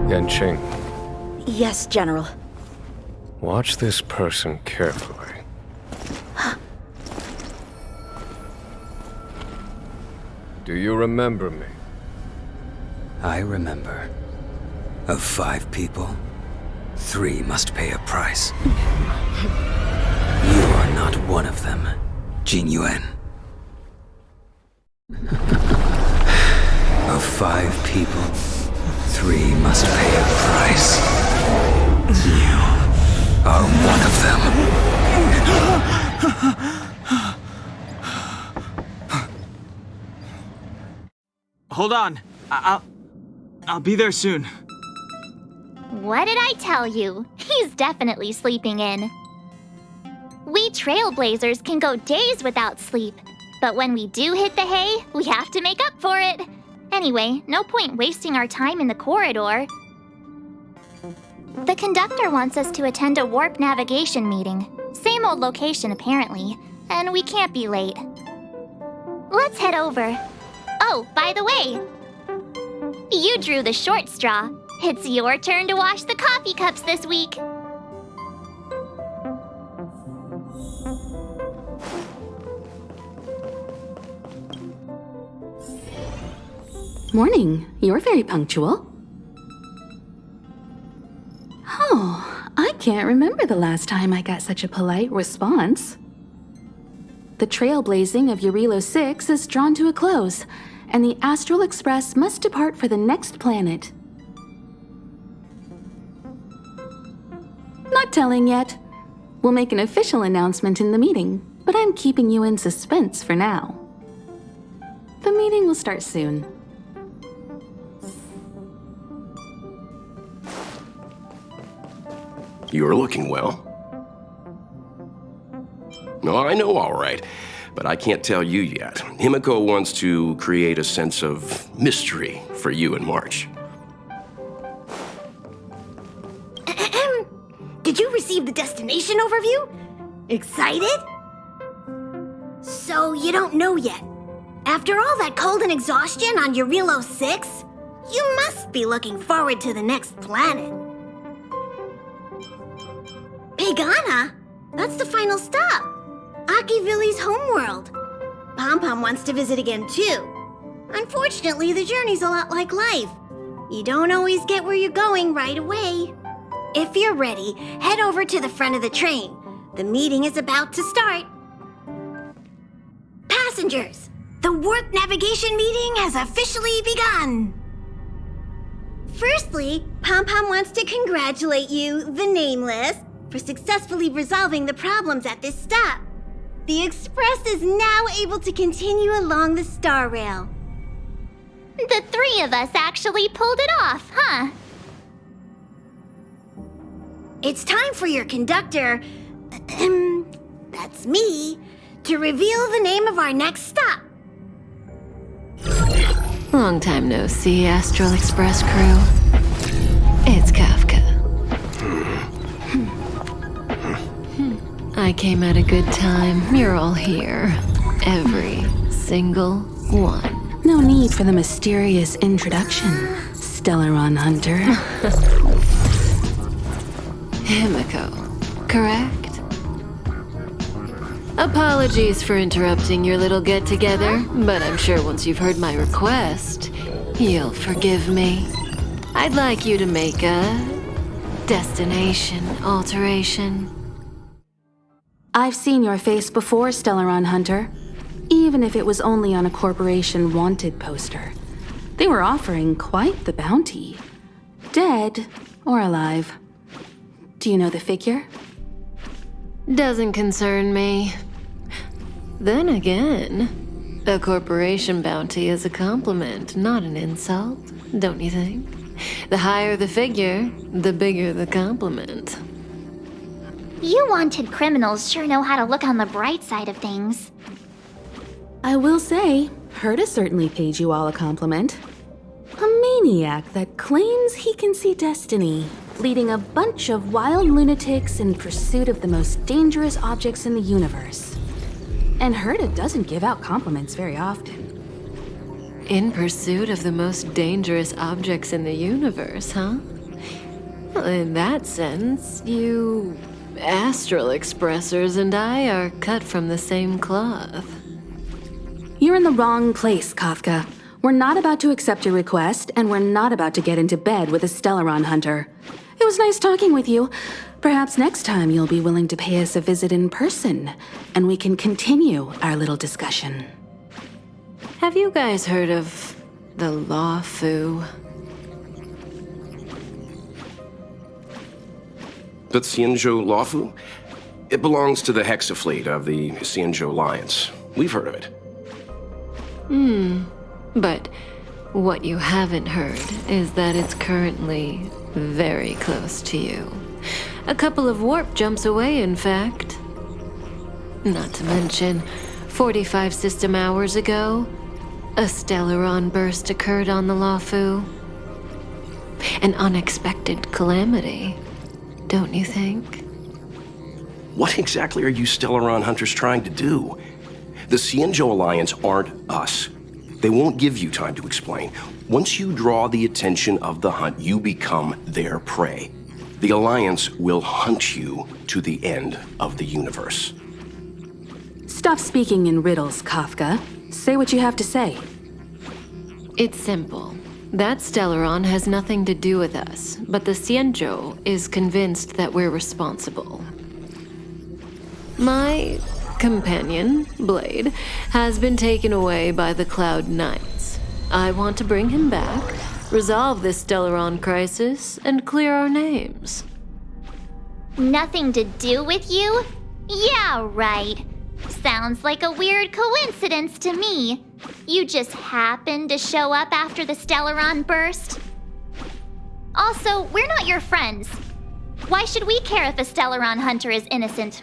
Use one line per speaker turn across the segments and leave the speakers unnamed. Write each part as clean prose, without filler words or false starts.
Yanqing,
Yes, General.
watch this person carefully. Do you remember me?
I remember. Of 5 people, 3 must pay a price. You are not one of them, Jing Yuan. Of 5 people, 3 must pay a price. You are one of them.
Hold on. I'll be there soon.
What did I tell you? He's definitely sleeping in. We trailblazers can go days without sleep, but when we do hit the hay, we have to make up for it. Anyway, no point wasting our time in the corridor. The conductor wants us to attend a warp navigation meeting. Same old location, apparently, and we can't be late. Let's head over. Oh, by the way, you drew the short straw. It's your turn to wash the coffee cups this week.
Morning. You're very punctual. Oh, I can't remember the last time I got such a polite response. The trailblazing of Eurilo 6 is drawn to a close, and the Astral Express must depart for the next planet. Not telling yet. We'll make an official announcement in the meeting, but I'm keeping you in suspense for now. The meeting will start soon.
You're looking well. No, I know all right, but I can't tell you yet. Himiko wants to create a sense of mystery for you in March.
Did you receive the destination overview? Excited? So you don't know yet. After all that cold and exhaustion on Eurilo 6, you must be looking forward to the next planet. Pagana? That's the final stop. Akivilli's homeworld. Pom-Pom wants to visit again too. Unfortunately, the journey's a lot like life. You don't always get where you're going right away. If you're ready, head over to the front of the train. The meeting is about to start. Passengers, the warp navigation meeting has officially begun. Firstly, Pom-Pom wants to congratulate you, the Nameless, for successfully resolving the problems at this stop. The Express is now able to continue along the Star Rail.
The 3 of us actually pulled it off, huh?
It's time for your conductor, that's me, to reveal the name of our next stop.
Long time no see, Astral Express crew. It's Kafka. I came at a good time. You're all here. Every single one.
No need for the mysterious introduction, Stellaron Hunter.
Himiko, correct? Apologies for interrupting your little get-together, but I'm sure once you've heard my request, you'll forgive me. I'd like you to make a destination alteration.
I've seen your face before, Stellaron Hunter. Even if it was only on a corporation wanted poster. They were offering quite the bounty. Dead or alive. Do you know the figure?
Doesn't concern me. Then again, a corporation bounty is a compliment, not an insult, don't you think? The higher the figure, the bigger the compliment.
You wanted criminals sure know how to look on the bright side of things.
I will say, Herta certainly paid you all a compliment. A maniac that claims he can see destiny, leading a bunch of wild lunatics in pursuit of the most dangerous objects in the universe. And Herta doesn't give out compliments very often.
In pursuit of the most dangerous objects in the universe, huh? In that sense, you astral expressors and I are cut from the same cloth.
You're in the wrong place, Kafka. We're not about to accept your request, and we're not about to get into bed with a Stellaron hunter. It was nice talking with you. Perhaps next time you'll be willing to pay us a visit in person, and we can continue our little discussion.
Have you guys heard of the Luofu?
The Xiangzhou Luofu? It belongs to the Hexafleet of the Xiangzhou Alliance. We've heard of it.
But what you haven't heard is that it's currently very close to you. A couple of warp jumps away, in fact. Not to mention, 45 system hours ago, a Stellaron burst occurred on the Luofu. An unexpected calamity, don't you think?
What exactly are you Stellaron hunters trying to do? The Xiangzhou Alliance aren't us. They won't give you time to explain. Once you draw the attention of the hunt, you become their prey. The Alliance will hunt you to the end of the universe.
Stop speaking in riddles, Kafka. Say what you have to say.
It's simple. That Stellaron has nothing to do with us, but the Xiangzhou is convinced that we're responsible. My companion, Blade, has been taken away by the Cloud Knights. I want to bring him back, resolve this Stellaron crisis, and clear our names.
Nothing to do with you? Yeah, right. Sounds like a weird coincidence to me. You just happened to show up after the Stellaron burst? Also, we're not your friends. Why should we care if a Stellaron hunter is innocent,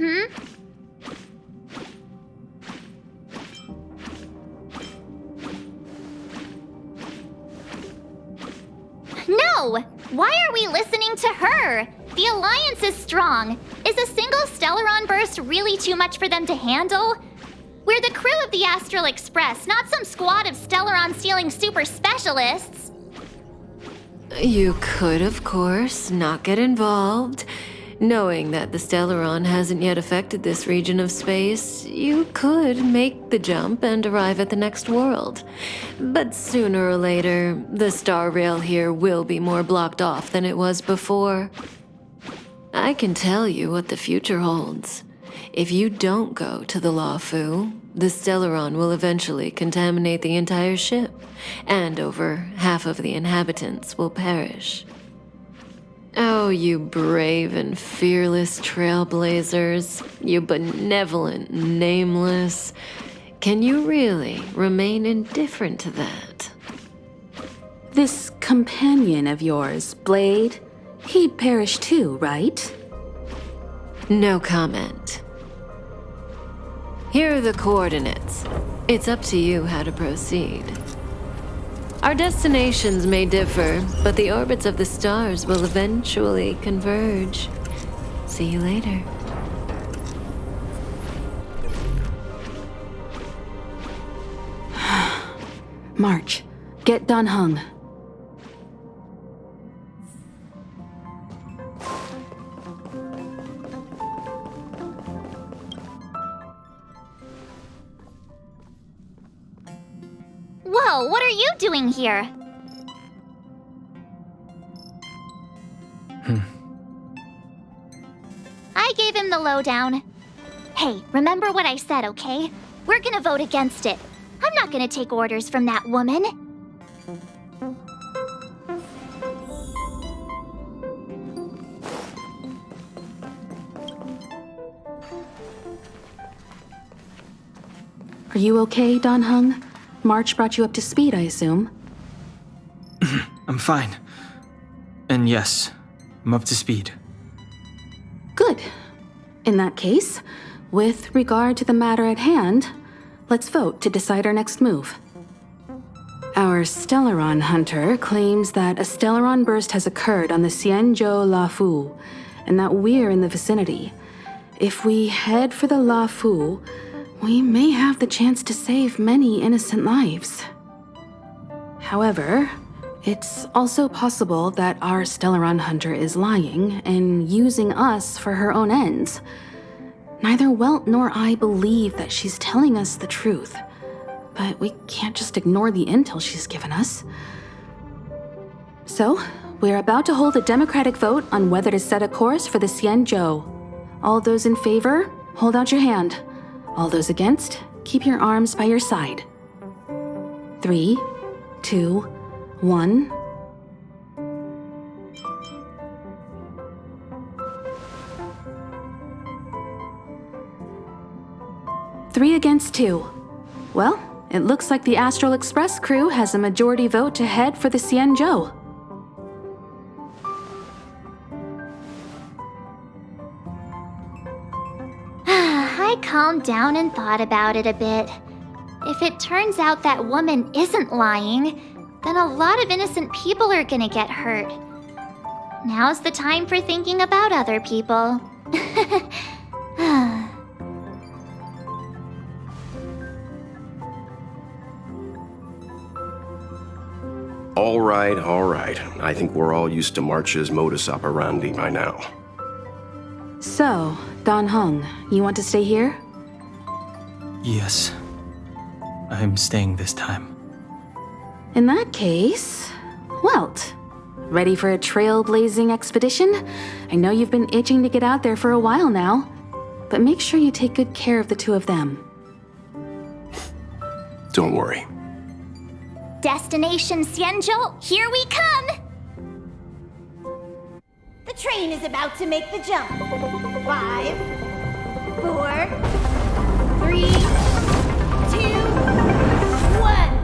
No! Why are we listening to her? The Alliance is strong. Is a single Stellaron burst really too much for them to handle? We're the crew of the Astral Express, not some squad of Stellaron-stealing super specialists.
You could, of course, not get involved. Knowing that the Stellaron hasn't yet affected this region of space, you could make the jump and arrive at the next world. But sooner or later, the Star Rail here will be more blocked off than it was before. I can tell you what the future holds. If you don't go to the Luofu, the Stellaron will eventually contaminate the entire ship, and over half of the inhabitants will perish. Oh, you brave and fearless trailblazers, you benevolent nameless. Can you really remain indifferent to that?
This companion of yours, Blade, he'd perish too, right?
No comment. Here are the coordinates. It's up to you how to proceed. Our destinations may differ, but the orbits of the stars will eventually converge. See you later.
March, get Dan Heng.
Whoa, what are you doing here? I gave him the lowdown. Hey, remember what I said, okay? We're gonna vote against it. I'm not gonna take orders from that woman.
Are you okay, Dan Heng? March brought you up to speed, I assume.
I'm fine. And yes, I'm up to speed.
Good. In that case, with regard to the matter at hand, let's vote to decide our next move. Our Stellaron hunter claims that a Stellaron burst has occurred on the Xiangzhou Luofu, and that we're in the vicinity. If we head for the Luofu, we may have the chance to save many innocent lives. However, It's also possible that our Stellaron hunter is lying and using us for her own ends. Neither Welt nor I believe that she's telling us the truth, but we can't just ignore the intel she's given us. So, we're about to hold a democratic vote on whether to set a course for the Xiangzhou. All those in favor, hold out your hand. All those against, keep your arms by your side. 3, 2, 1. Three against 2. Well, it looks like the Astral Express crew has a majority vote to head for the Xiangzhou.
I calmed down and thought about it a bit. If it turns out that woman isn't lying, then a lot of innocent people are gonna get hurt. Now's the time for thinking about other people.
All right, all right. I think we're all used to March's modus operandi by now.
So, Don Hung, you want to stay here?
Yes. I'm staying this time.
In that case, Welt. Ready for a trailblazing expedition? I know you've been itching to get out there for a while now, but make sure you take good care of the two of them.
Don't worry.
Destination Xiangzhou, here we come!
The train is about to make the jump. 5, 4, 3, 2, 1.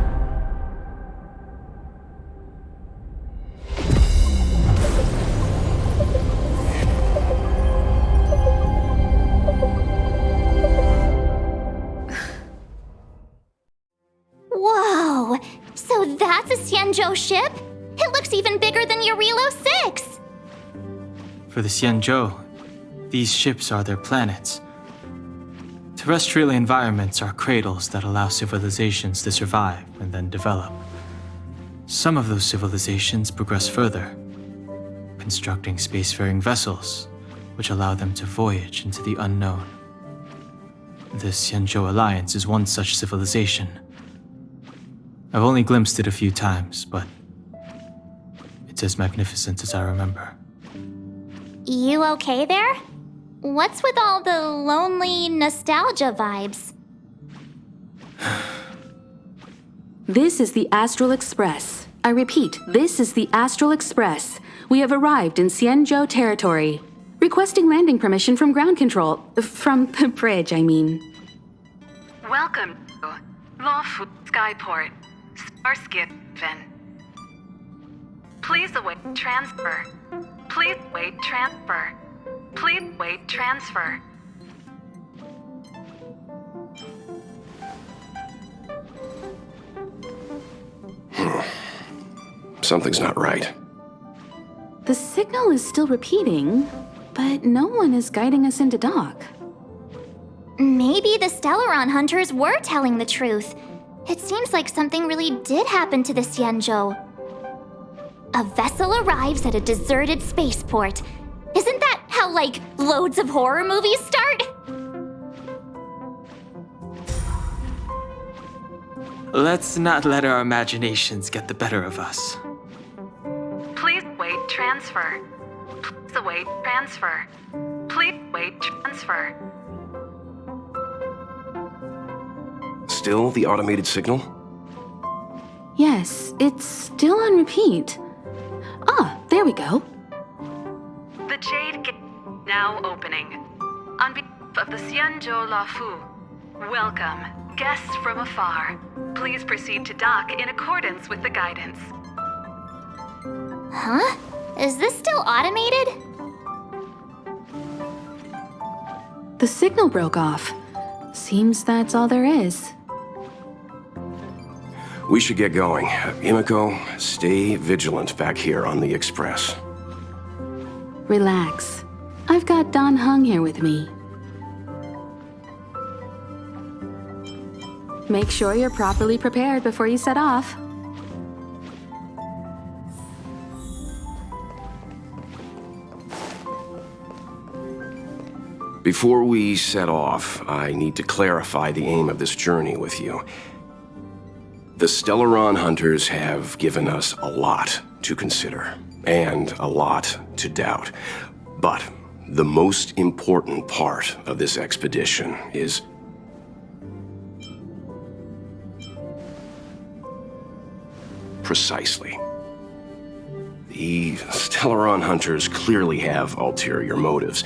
Whoa! So that's a Xiangzhou ship? It looks even bigger than Eurilo 6!
For the Xiangzhou, these ships are their planets. Terrestrial environments are cradles that allow civilizations to survive and then develop. Some of those civilizations progress further, constructing spacefaring vessels, which allow them to voyage into the unknown. The Xiangzhou Alliance is one such civilization. I've only glimpsed it a few times, but it's as magnificent as I remember.
You okay there? What's with all the lonely nostalgia vibes?
This is the Astral Express. I repeat, this is the Astral Express. We have arrived in Xiangzhou territory. Requesting landing permission from ground control. From the bridge, I mean.
Welcome to Luofu Skyport, Starskin. Please await transfer. Please wait transfer. Please wait transfer.
Something's not right.
The signal is still repeating, but no one is guiding us into dock.
Maybe the Stellaron hunters were telling the truth. It seems like something really did happen to the Xiangzhou. A vessel arrives at a deserted spaceport. Isn't that how, like, loads of horror movies start?
Let's not let our imaginations get the better of us.
Please wait transfer. Please await transfer. Please wait transfer.
Still the automated signal?
Yes, it's still on repeat. Ah, there we go.
The Jade Gate now opening. On behalf of the Xiangzhou Luofu, welcome, guests from afar. Please proceed to dock in accordance with the guidance.
Huh? Is this still automated?
The signal broke off. Seems that's all there is.
We should get going. Himiko, stay vigilant back here on the Express.
Relax. I've got Don Hung here with me. Make sure you're properly prepared before you set off.
Before we set off, I need to clarify the aim of this journey with you. The Stellaron hunters have given us a lot to consider, and a lot to doubt. But the most important part of this expedition is... precisely. The Stellaron hunters clearly have ulterior motives.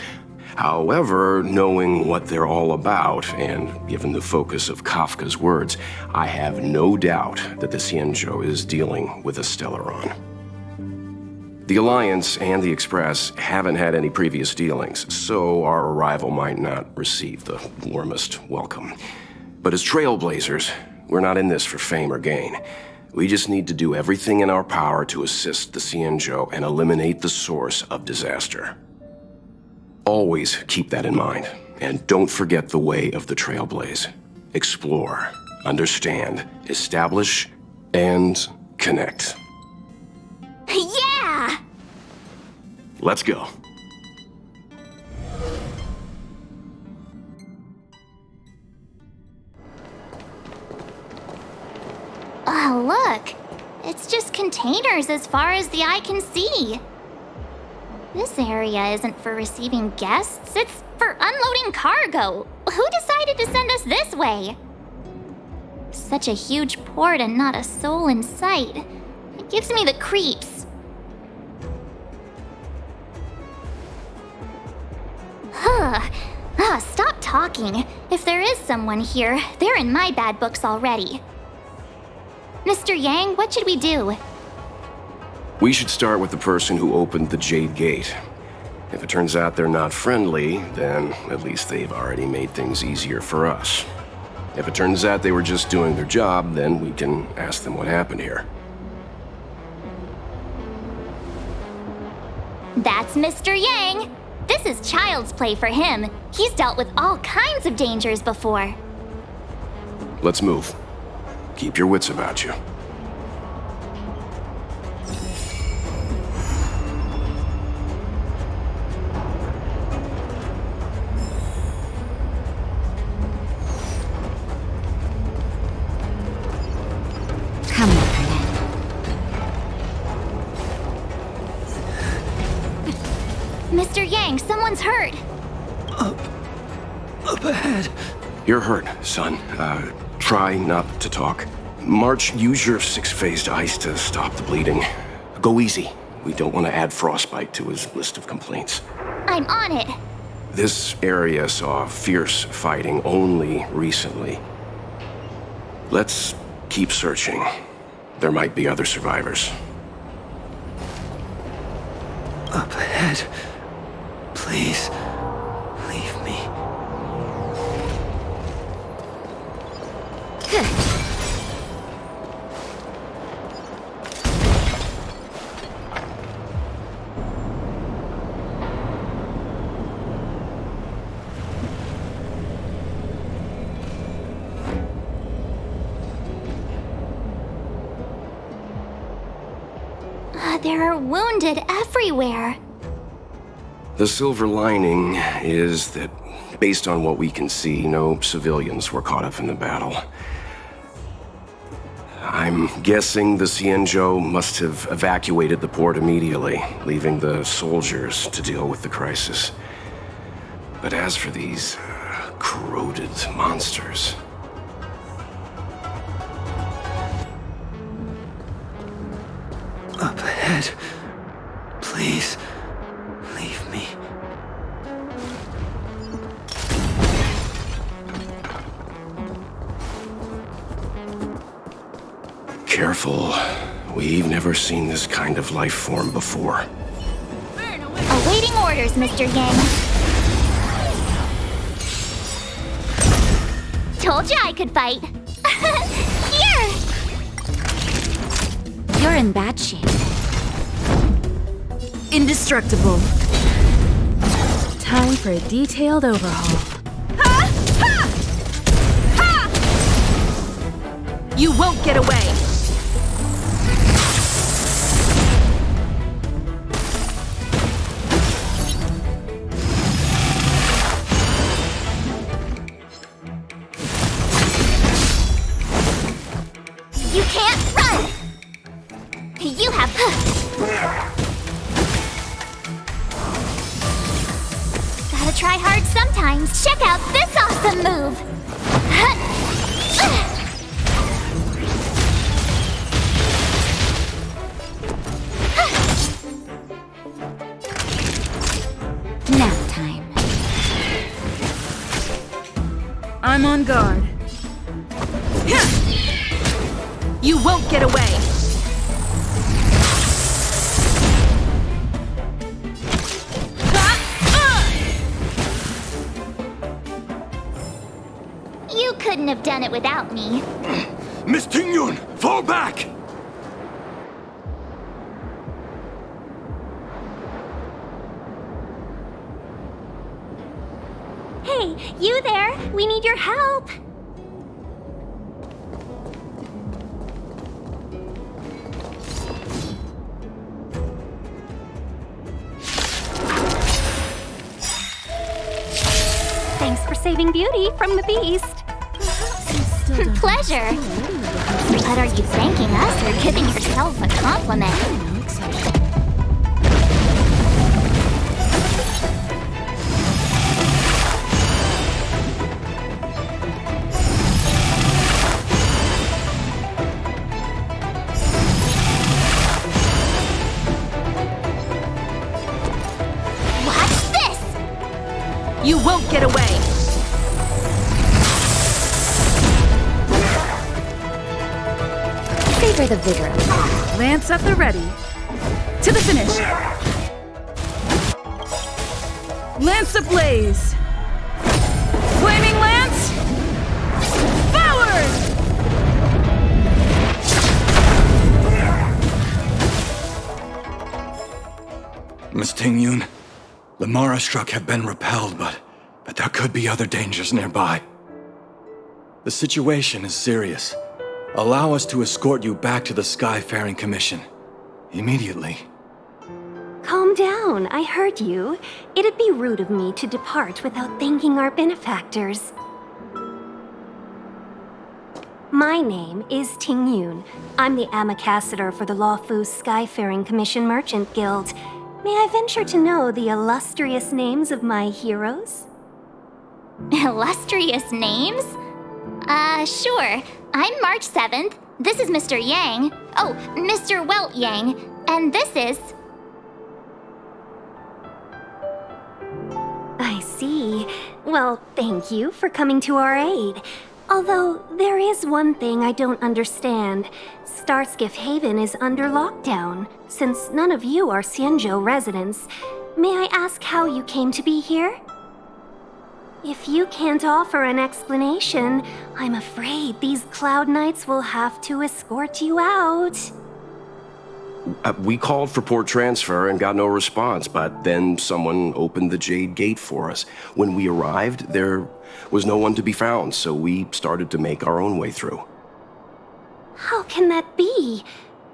However, knowing what they're all about, and given the focus of Kafka's words, I have no doubt that the Xiangzhou is dealing with a Stellaron. The Alliance and the Express haven't had any previous dealings, so our arrival might not receive the warmest welcome. But as trailblazers, we're not in this for fame or gain. We just need to do everything in our power to assist the Xiangzhou and eliminate the source of disaster. Always keep that in mind, and don't forget the way of the Trailblaze. Explore, understand, establish, and connect.
Yeah!
Let's go.
Oh, look! It's just containers as far as the eye can see. This area isn't for receiving guests, it's for unloading cargo. Who decided to send us this way? Such a huge port and not a soul in sight. It gives me the creeps. Stop talking. If there is someone here, they're in my bad books already. Mr. Yang, what should we do?
We should start with the person who opened the Jade Gate. If it turns out they're not friendly, then at least they've already made things easier for us. If it turns out they were just doing their job, then we can ask them what happened here.
That's Mr. Yang. This is child's play for him. He's dealt with all kinds of dangers before.
Let's move. Keep your wits about you.
Come on.
Mr. Yang, someone's hurt.
Up ahead.
You're hurt, son. Try not to talk. March, use your six-phased ice to stop the bleeding. Go easy. We don't want to add frostbite to his list of complaints.
I'm on it.
This area saw fierce fighting only recently. Let's keep searching. There might be other survivors.
Up ahead. Please, leave me.
There are wounded everywhere.
The silver lining is that, based on what we can see, no civilians were caught up in the battle. I'm guessing the Xiangzhou must have evacuated the port immediately, leaving the soldiers to deal with the crisis. But as for these corroded monsters...
Up ahead. Please, leave me.
Careful. We've never seen this kind of life form before.
Awaiting orders, Mr. Yang. Told you I could fight. Here!
You're in bad shape. Indestructible. Time for a detailed overhaul.
Ha! Ha! Ha! You won't get away!
Gotta try hard sometimes. Check out this awesome move!
Nap time.
I'm on guard. You won't get away!
You couldn't have done it without me.
Miss Tingyun, fall back!
Hey, you there? We need your help. Thanks for saving Beauty from the beast. Pleasure. But are you thanking us or giving yourself a compliment? Watch this!
You won't get away!
Favor the vigor.
Lance at the ready. To the finish! Lance ablaze! Flaming lance! Forward!
Miss Tingyun, the Mara struck have been repelled, but there could be other dangers nearby. The situation is serious. Allow us to escort you back to the Skyfaring Commission. Immediately.
Calm down, I heard you. It'd be rude of me to depart without thanking our benefactors. My name is Tingyun. I'm the ambassador for the Luofu Skyfaring Commission Merchant Guild. May I venture to know the illustrious names of my heroes?
Illustrious names? Sure. I'm March 7th. This is Mr. Yang. Oh, Mr. Welt Yang. And this is...
I see. Well, thank you for coming to our aid. Although, there is one thing I don't understand. Starskiff Haven is under lockdown. Since none of you are Xiangzhou residents, may I ask how you came to be here? If you can't offer an explanation, I'm afraid these Cloud Knights will have to escort you out.
We called for port transfer and got no response, but then someone opened the Jade Gate for us. When we arrived, there was no one to be found, so we started to make our own way through.
How can that be?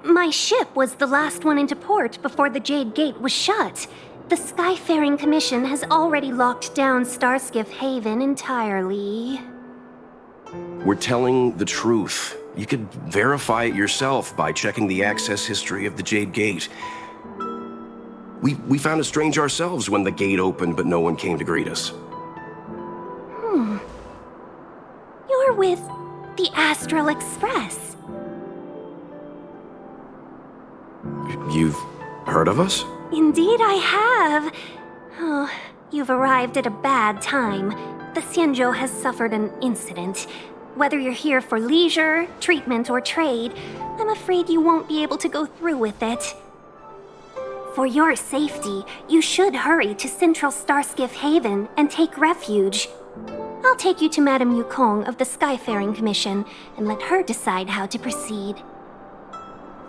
My ship was the last one into port before the Jade Gate was shut. The Skyfaring Commission has already locked down Starskiff Haven entirely.
We're telling the truth. You could verify it yourself by checking the access history of the Jade Gate. We found it strange ourselves when the gate opened, but no one came to greet us.
You're with the Astral Express.
You've heard of us?
Indeed I have. Oh, you've arrived at a bad time. The Xiangzhou has suffered an incident. Whether you're here for leisure, treatment, or trade, I'm afraid you won't be able to go through with it. For your safety, you should hurry to Central Starskiff Haven and take refuge. I'll take you to Madame Yukong of the Skyfaring Commission and let her decide how to proceed.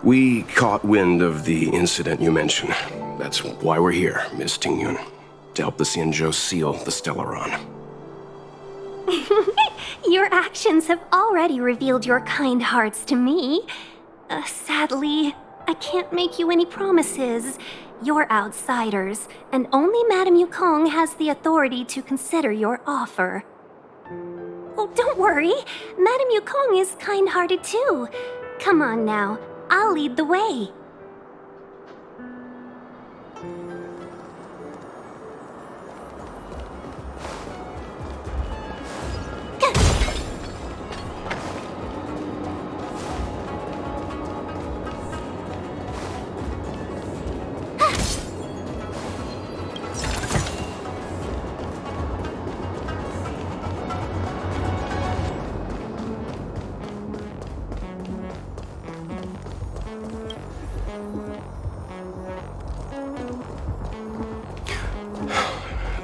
We caught wind of the incident you mentioned. That's why we're here, Miss Tingyun. To help the Xiangzhou seal the Stellaron.
Your actions have already revealed your kind hearts to me. Sadly, I can't make you any promises. You're outsiders, and only Madame Yukong has the authority to consider your offer. Oh, don't worry. Madame Yukong is kind-hearted too. Come on now, I'll lead the way.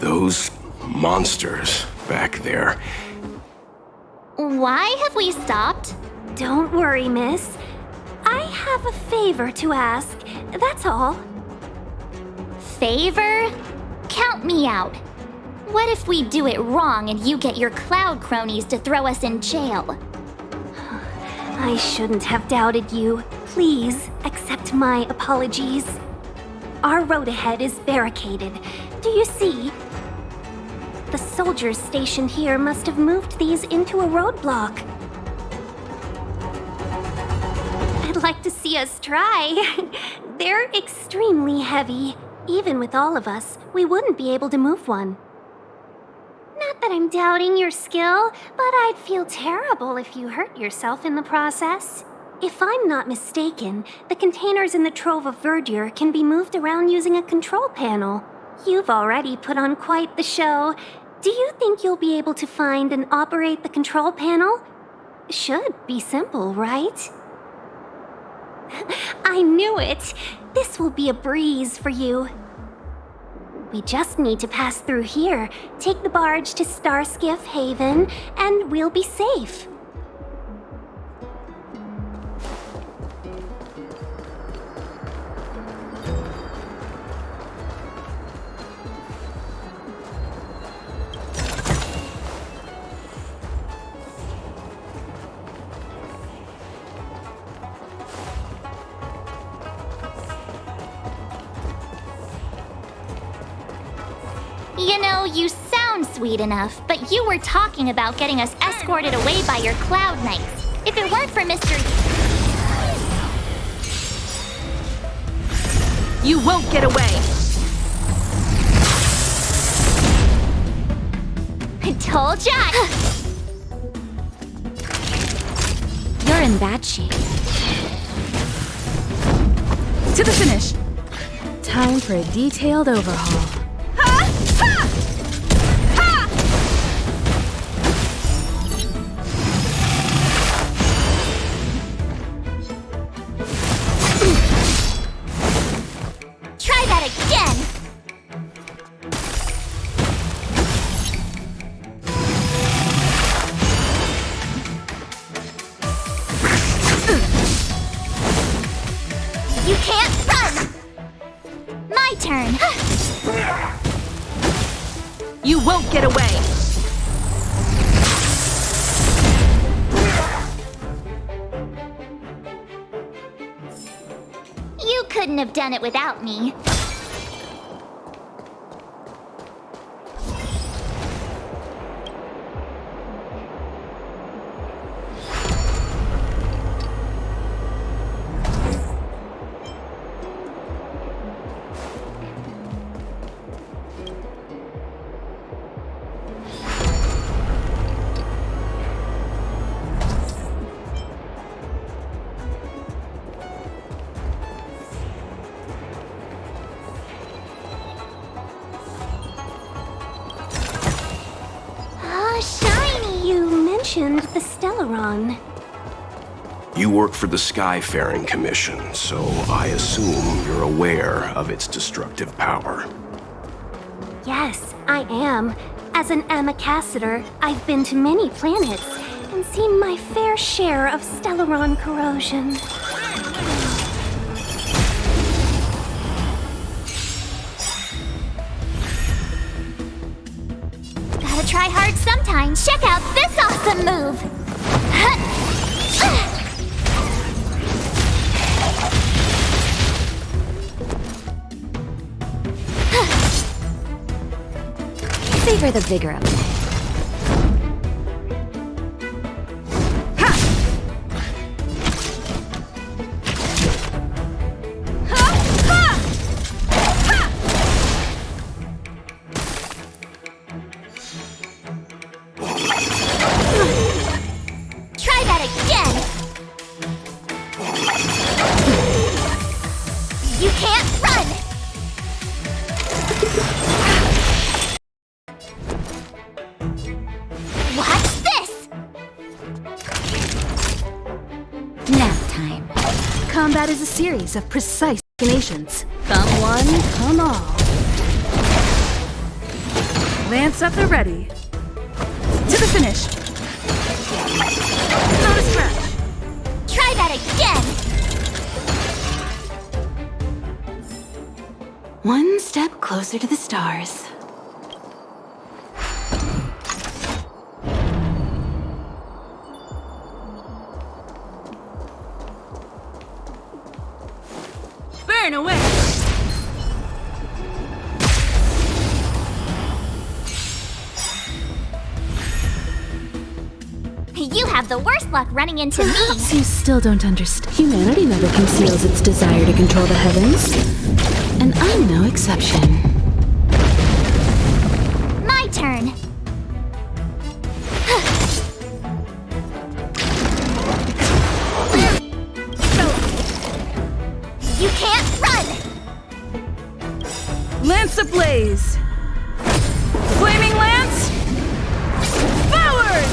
Those monsters back there.
Why have we stopped?
Don't worry, miss. I have a favor to ask, that's all.
Favor? Count me out. What if we do it wrong and you get your cloud cronies to throw us in jail?
I shouldn't have doubted you. Please accept my apologies. Our road ahead is barricaded. Do you see? The soldiers stationed here must have moved these into a roadblock. I'd like to see us try. They're extremely heavy. Even with all of us, we wouldn't be able to move one. Not that I'm doubting your skill, but I'd feel terrible if you hurt yourself in the process. If I'm not mistaken, the containers in the Trove of Verdure can be moved around using a control panel. You've already put on quite the show. Do you think you'll be able to find and operate the control panel? Should be simple, right? I knew it! This will be a breeze for you. We just need to pass through here, take the barge to Starskiff Haven, and we'll be safe.
You know, you sound sweet enough, but you were talking about getting us escorted away by your Cloud Knights. If it weren't for Mr.
You won't get away!
I told ya! You're in bad shape.
To the finish!
Time for a detailed overhaul.
Try that again! You can't run! My turn!
You won't get away!
You couldn't have done it without me. Shiny!
You mentioned the Stellaron.
You work for the Skyfaring Commission, so I assume you're aware of its destructive power.
Yes, I am. As an Amicassator, I've been to many planets and seen my fair share of Stellaron corrosion.
Gotta try hard sometimes. Check out this awesome move!
Savor the vigor of it.
Try that again! You can't run! Watch this!
Nap time.
Combat Combat is a series of precise combinations. Come one, come all.
Lance at the ready. To the finish. Not a scratch.
Try that again!
One step closer to the stars.
Burn away!
You have the worst luck running into me!
Perhaps you still don't understand. Humanity never conceals its desire to control the heavens. And I'm no exception.
My turn! You can't run!
Lance ablaze! Flaming lance! Forward!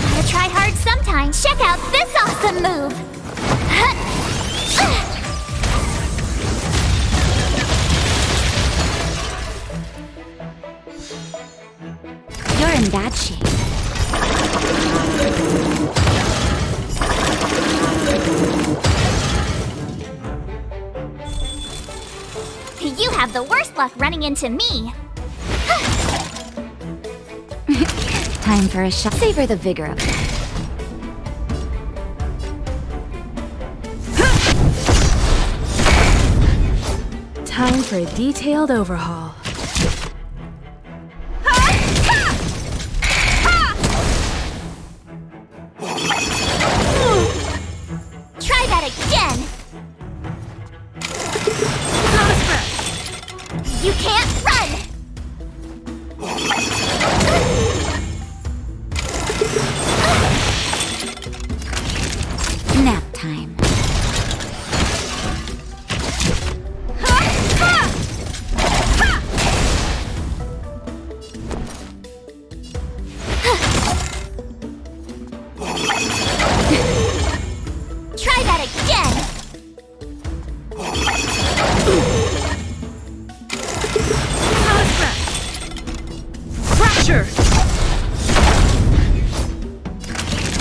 Gotta try hard sometimes. Check out this awesome move!
You're in bad shape.
You have the worst luck running into me!
Time for a shot. Savor the vigor of it.
Time for a detailed overhaul.
Try that again!
Not a scratch.
You can't run!
Nap time.
Try that again!
Not a scratch. Fracture!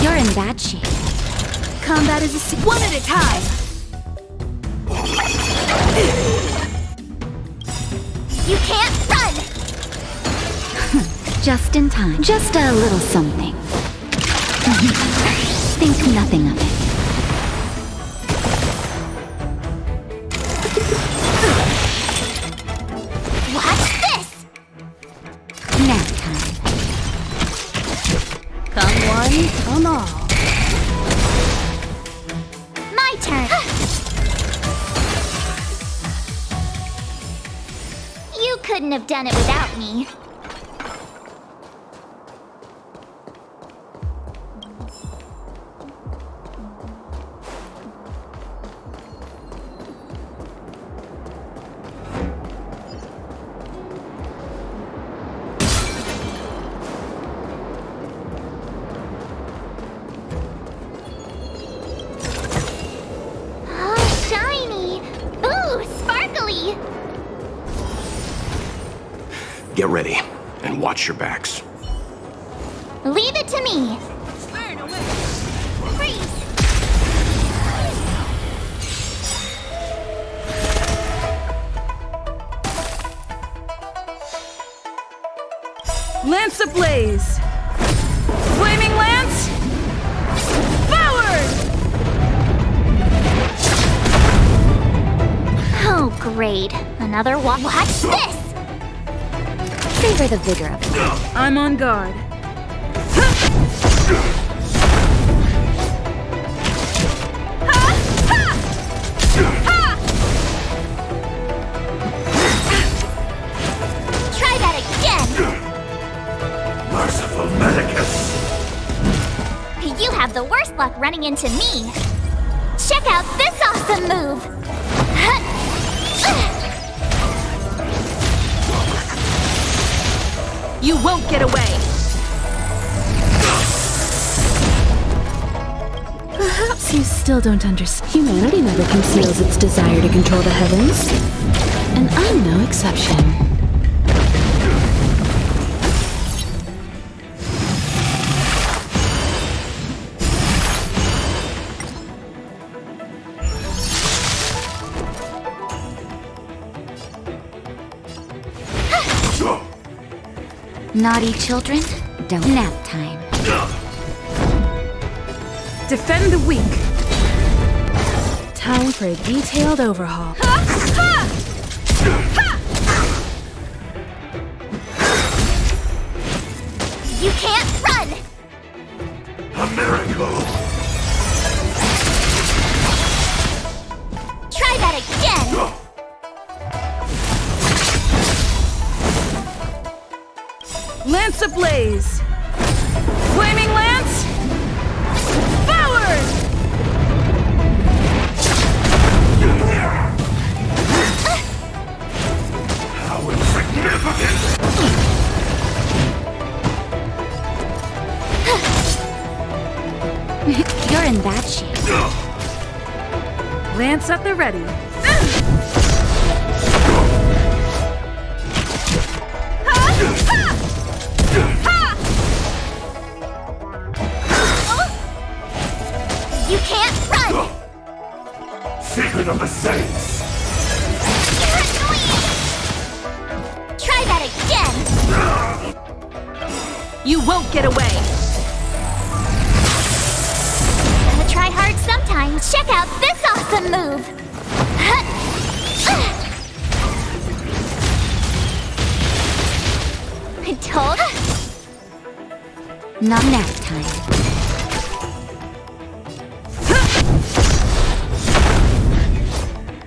You're in bad shape.
Combat is
One at a time!
You can't run!
Just in time. Just a little something. Think nothing of it.
Watch this!
Nap time.
come one, come all.
My turn! You couldn't have done it without me. Oh, shiny! Ooh, sparkly!
Get ready, and watch your backs.
Leave it to me! Freeze!
Lance ablaze! Flaming lance! Forward!
Oh, great. Another walk. Watch this!
Savor the vigor of it.
I'm on guard.
Try that again!
Merciful Medicus!
You have the worst luck running into me. Check out this awesome move!
You won't get away!
Perhaps you still don't understand. Humanity never conceals its desire to control the heavens. And I'm no exception.
Naughty children, don't nap time.
Defend the weak.
Time for a detailed overhaul.
You can't run!
A miracle!
Try that again!
Lance ablaze! Flaming lance! Forward!
How insignificant!
You're in bad shape.
Lance at the ready.
You can't run!
Secret of the Saints!
You're annoying! Try that again!
You won't get away!
Gotta try hard sometimes. Check out this awesome move! I told...
Not nap time.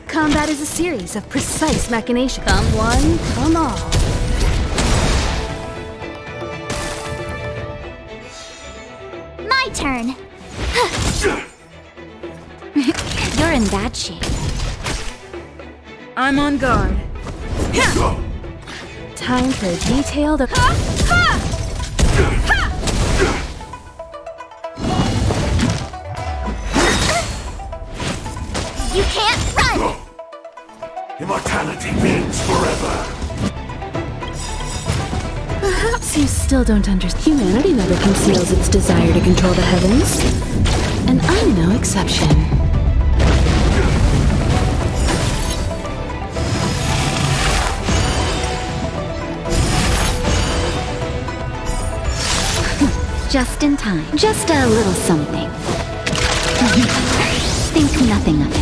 Combat is a series of precise machinations. Come one, come all.
My turn!
You're in bad shape.
I'm on guard.
Time for a detailed...
You can't run!
Immortality means forever!
Perhaps you still don't understand. Humanity never conceals its desire to control the heavens. And I'm no exception.
Just in time. Just a little something. Think nothing of it.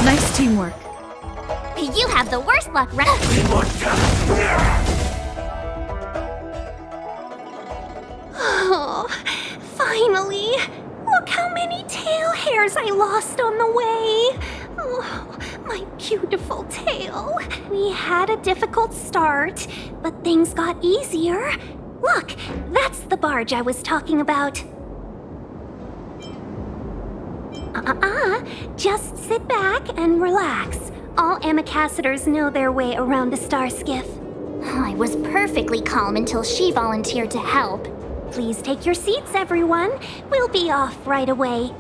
Nice teamwork.
You have the worst luck, right?
Oh, finally! Look how many tail hairs I lost on the way! Oh, my beautiful tail. We had a difficult start, but things got easier. Look, that's the barge I was talking about. Just sit back and relax. All ambassadors know their way around a star skiff.
I was perfectly calm until she volunteered to help.
Please take your seats, everyone. We'll be off right away.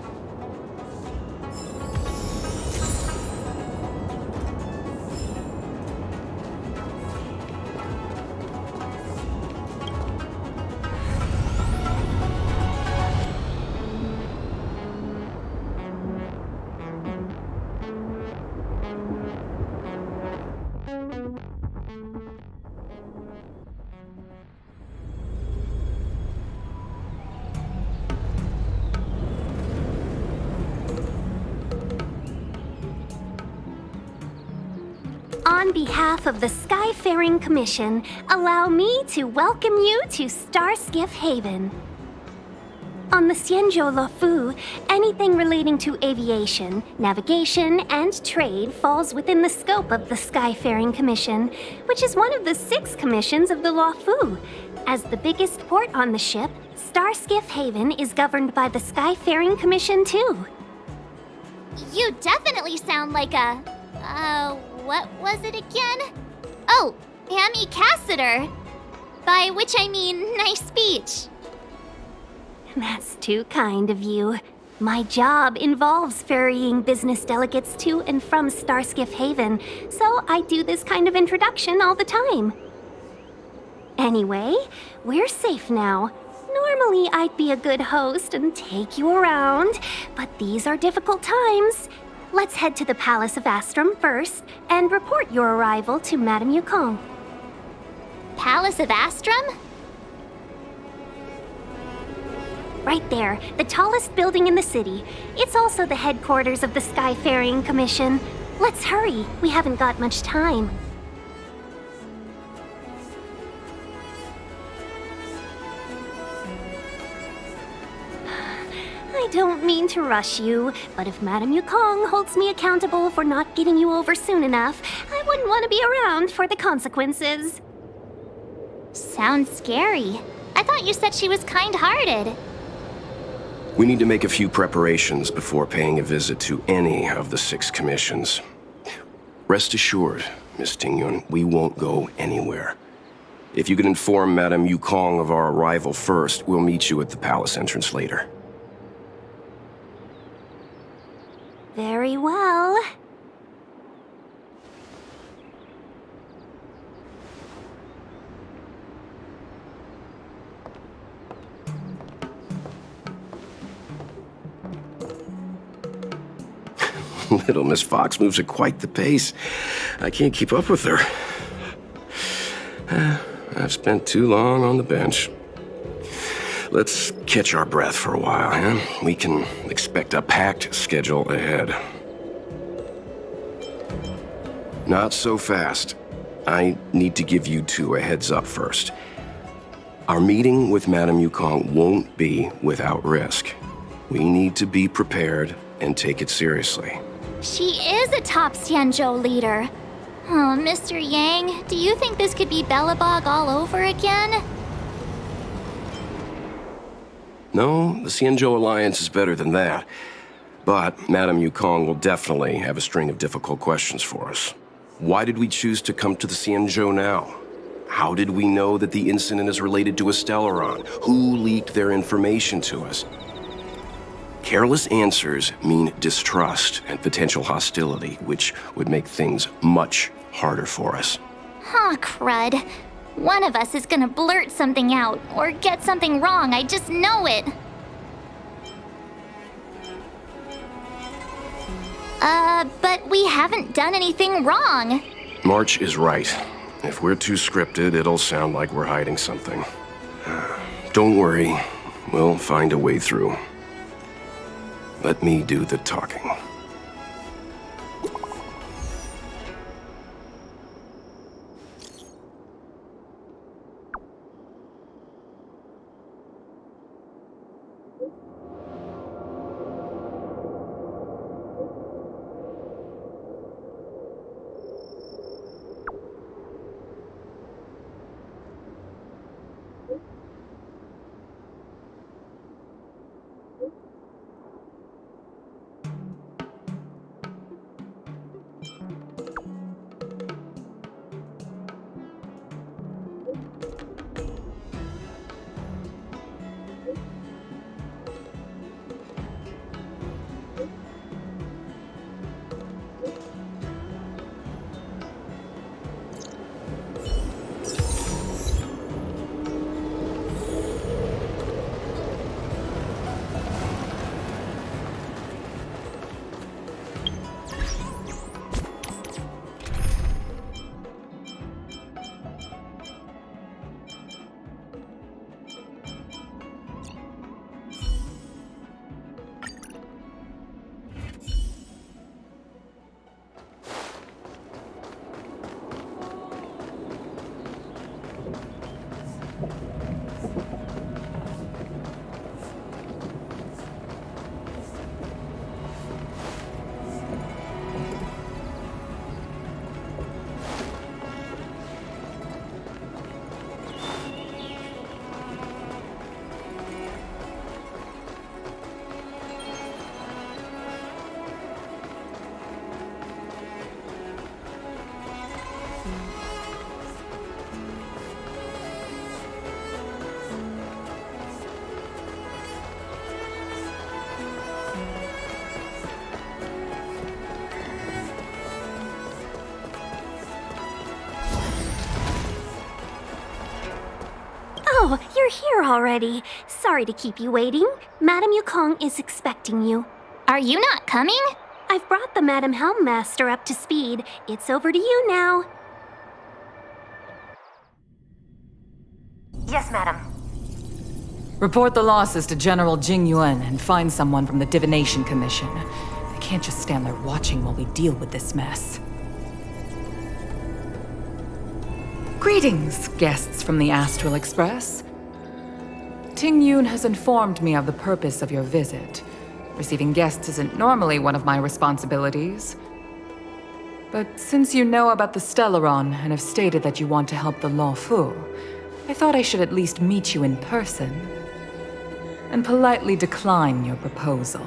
On behalf of the Skyfaring Commission, allow me to welcome you to Starskiff Haven. On the Xiangzhou Luofu, anything relating to aviation, navigation, and trade falls within the scope of the Skyfaring Commission, which is one of the 6 commissions of the Luofu. As the biggest port on the ship, Starskiff Haven is governed by the Skyfaring Commission too.
You definitely sound like a... what was it again? Oh, ambassador. By which I mean nice speech.
That's too kind of you. My job involves ferrying business delegates to and from Starskiff Haven, so I do this kind of introduction all the time. Anyway, we're safe now. Normally, I'd be a good host and take you around, but these are difficult times. Let's head to the Palace of Astrum first and report your arrival to Madame Yukong.
Palace of Astrum?
Right there, the tallest building in the city. It's also the headquarters of the Skyfaring Commission. Let's hurry, we haven't got much time. I don't mean to rush you, but if Madame Yukong holds me accountable for not getting you over soon enough, I wouldn't want to be around for the consequences.
Sounds scary. I thought you said she was kind-hearted.
We need to make a few preparations before paying a visit to any of the 6 commissions. Rest assured, Miss Tingyun, we won't go anywhere. If you could inform Madame Yukong of our arrival first, we'll meet you at the palace entrance later.
Very well.
Little Miss Fox moves at quite the pace. I can't keep up with her. I've spent too long on the bench. Let's catch our breath for a while, huh? We can expect a packed schedule ahead. Not so fast. I need to give you two a heads up first. Our meeting with Madame Yukong won't be without risk. We need to be prepared and take it seriously.
She is a top Xiangzhou leader. Oh, Mr. Yang, do you think this could be Belobog all over again?
No, the Xiangzhou Alliance is better than that. But Madame Yukong will definitely have a string of difficult questions for us. Why did we choose to come to the Xiangzhou now? How did we know that the incident is related to a Stellaron? Who leaked their information to us? Careless answers mean distrust and potential hostility, which would make things much harder for us.
Huh, crud. One of us is gonna blurt something out, or get something wrong, I just know it. But we haven't done anything wrong.
March is right. If we're too scripted, it'll sound like we're hiding something. Don't worry, we'll find a way through. Let me do the talking.
Oh, you're here already. Sorry to keep you waiting. Madame Yukong is expecting you.
Are you not coming?
I've brought the Madame Helmmaster up to speed. It's over to you now.
Yes, madam.
Report the losses to General Jing Yuan and find someone from the Divination Commission. They can't just stand there watching while we deal with this mess. Greetings, guests from the Astral Express. Ting Yun has informed me of the purpose of your visit. Receiving guests isn't normally one of my responsibilities. But since you know about the Stellaron and have stated that you want to help the Luofu, I thought I should at least meet you in person and politely decline your proposal.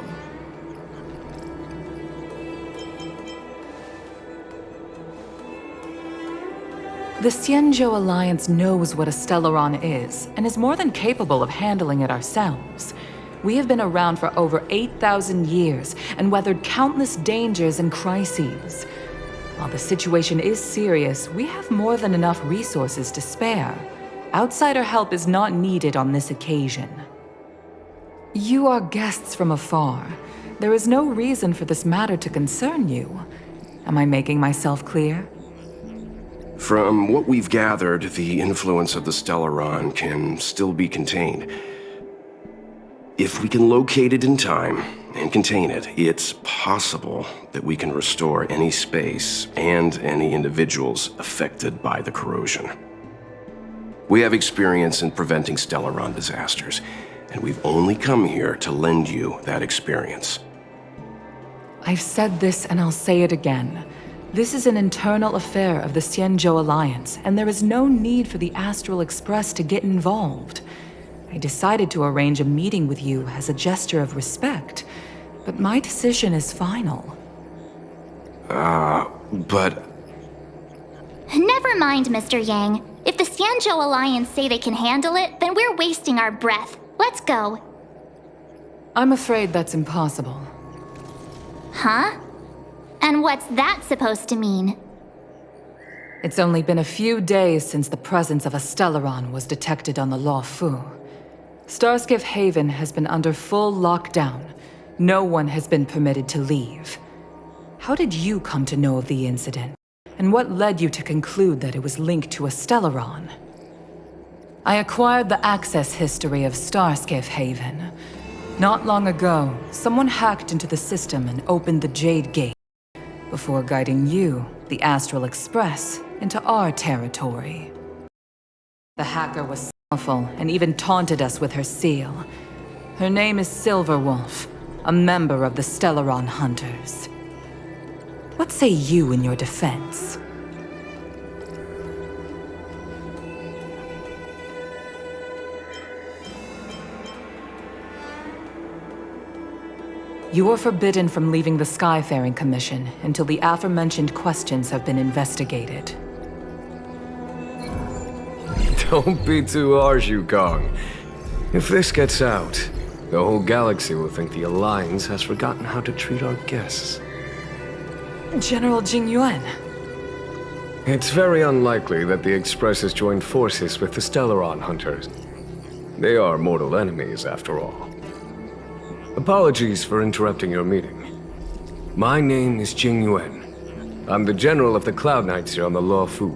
The Xiangzhou Alliance knows what a Stellaron is and is more than capable of handling it ourselves. We have been around for over 8,000 years and weathered countless dangers and crises. While the situation is serious, we have more than enough resources to spare. Outsider help is not needed on this occasion. You are guests from afar. There is no reason for this matter to concern you. Am I making myself clear?
From what we've gathered, the influence of the Stellaron can still be contained. If we can locate it in time and contain it, it's possible that we can restore any space and any individuals affected by the corrosion. We have experience in preventing Stellaron disasters, and we've only come here to lend you that experience.
I've said this and I'll say it again. This is an internal affair of the Xiangzhou Alliance, and there is no need for the Astral Express to get involved. I decided to arrange a meeting with you as a gesture of respect, but my decision is final.
But...
Never mind, Mr. Yang. If the Xiangzhou Alliance say they can handle it, then we're wasting our breath. Let's go.
I'm afraid that's impossible.
Huh? And what's that supposed to mean?
It's only been a few days since the presence of a Stellaron was detected on the Luofu. Starskiff Haven has been under full lockdown. No one has been permitted to leave. How did you come to know of the incident? And what led you to conclude that it was linked to a Stellaron? I acquired the access history of Starskiff Haven. Not long ago, someone hacked into the system and opened the Jade Gate, before guiding you, the Astral Express, into our territory. The hacker was skillful and even taunted us with her seal. Her name is Silverwolf, a member of the Stellaron Hunters. What say you in your defense? You are forbidden from leaving the Skyfaring Commission until the aforementioned questions have been investigated.
Don't be too harsh, Yukong. If this gets out, the whole galaxy will think the Alliance has forgotten how to treat our guests.
General Jing Yuan.
It's very unlikely that the Express has joined forces with the Stellaron Hunters. They are mortal enemies, after all. Apologies for interrupting your meeting. My name is Jing Yuan. I'm the General of the Cloud Knights here on the Luofu.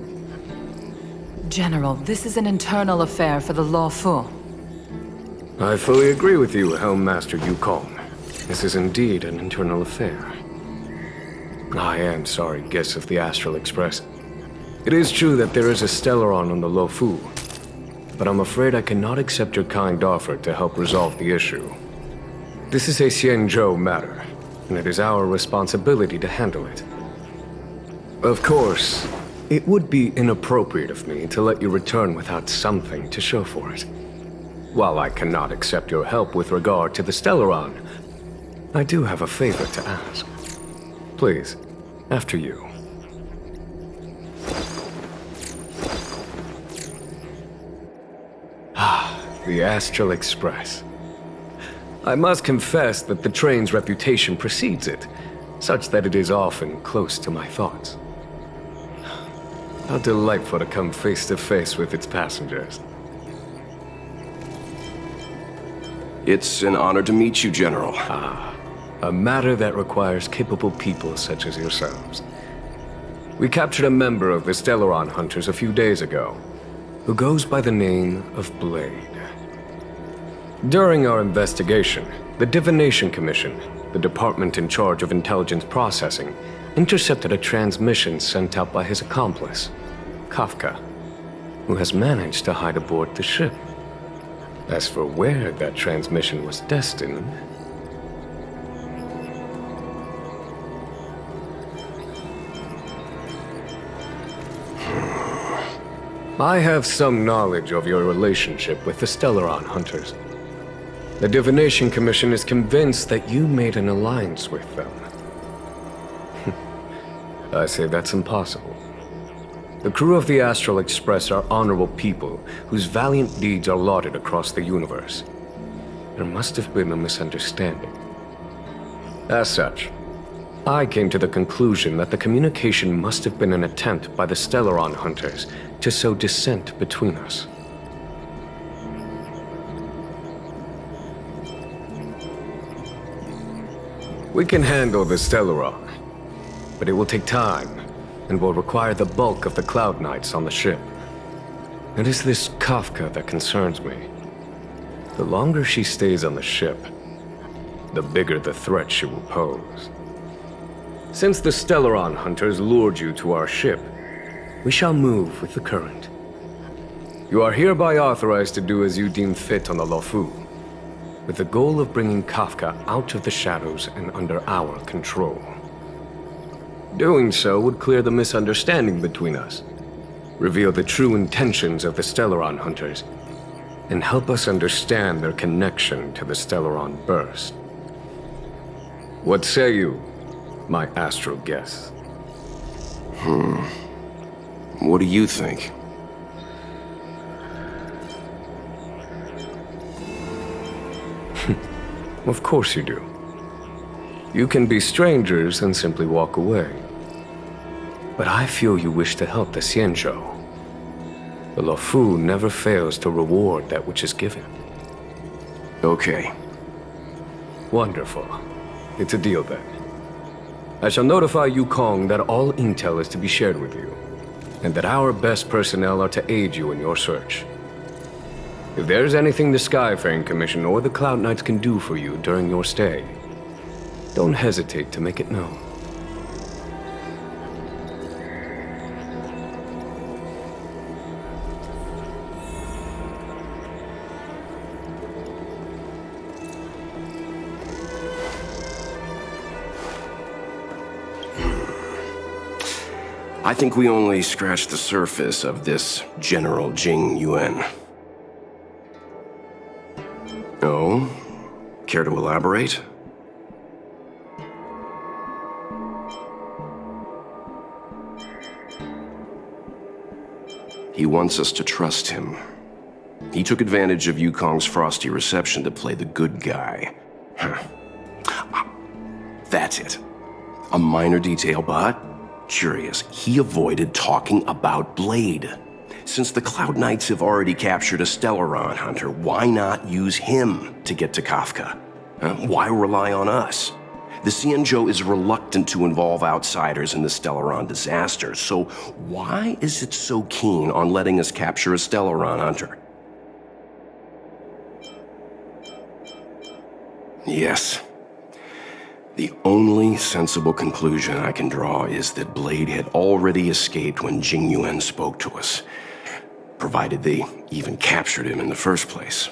General, this is an internal affair for the Luofu.
I fully agree with you, Helmmaster Yukong. This is indeed an internal affair. I am sorry, guests of the Astral Express. It is true that there is a Stellaron on the Luofu, but I'm afraid I cannot accept your kind offer to help resolve the issue. This is a Xiangzhou matter, and it is our responsibility to handle it. Of course, it would be inappropriate of me to let you return without something to show for it. While I cannot accept your help with regard to the Stellaron, I do have a favor to ask. Please, after you. The Astral Express. I must confess that the train's reputation precedes it, such that it is often close to my thoughts. How delightful to come face to face with its passengers.
It's an honor to meet you, General.
A matter that requires capable people such as yourselves. We captured a member of the Stellaron Hunters a few days ago, who goes by the name of Blade. During our investigation, the Divination Commission, the department in charge of intelligence processing, intercepted a transmission sent out by his accomplice, Kafka, who has managed to hide aboard the ship. As for where that transmission was destined, I have some knowledge of your relationship with the Stellaron Hunters. The Divination Commission is convinced that you made an alliance with them. I say that's impossible. The crew of the Astral Express are honorable people whose valiant deeds are lauded across the universe. There must have been a misunderstanding. As such, I came to the conclusion that the communication must have been an attempt by the Stellaron Hunters to sow dissent between us. We can handle the Stellaron, but it will take time and will require the bulk of the Cloud Knights on the ship. It is this Kafka that concerns me. The longer she stays on the ship, the bigger the threat she will pose. Since the Stellaron Hunters lured you to our ship, we shall move with the current. You are hereby authorized to do as you deem fit on the Luofu, with the goal of bringing Kafka out of the shadows and under our control. Doing so would clear the misunderstanding between us, reveal the true intentions of the Stellaron Hunters, and help us understand their connection to the Stellaron Burst. What say you, my astral guests?
What do you think?
Of course you do. You can be strangers and simply walk away. But I feel you wish to help the Xiangzhou. The Luofu never fails to reward that which is given.
Okay.
Wonderful. It's a deal then. I shall notify Yukong that all intel is to be shared with you, and that our best personnel are to aid you in your search. If there's anything the Skyfaring Commission or the Cloud Knights can do for you during your stay, don't hesitate to make it known.
I think we only scratched the surface of this General Jing Yuan. Oh? Care to elaborate? He wants us to trust him. He took advantage of Yukong's frosty reception to play the good guy. That's it. A minor detail, but curious. He avoided talking about Blade. Since the Cloud Knights have already captured a Stellaron Hunter, why not use him to get to Kafka? Why rely on us? The Xiangzhou is reluctant to involve outsiders in the Stellaron disaster, so why is it so keen on letting us capture a Stellaron Hunter? Yes. The only sensible conclusion I can draw is that Blade had already escaped when Jing Yuan spoke to us, provided they even captured him in the first place.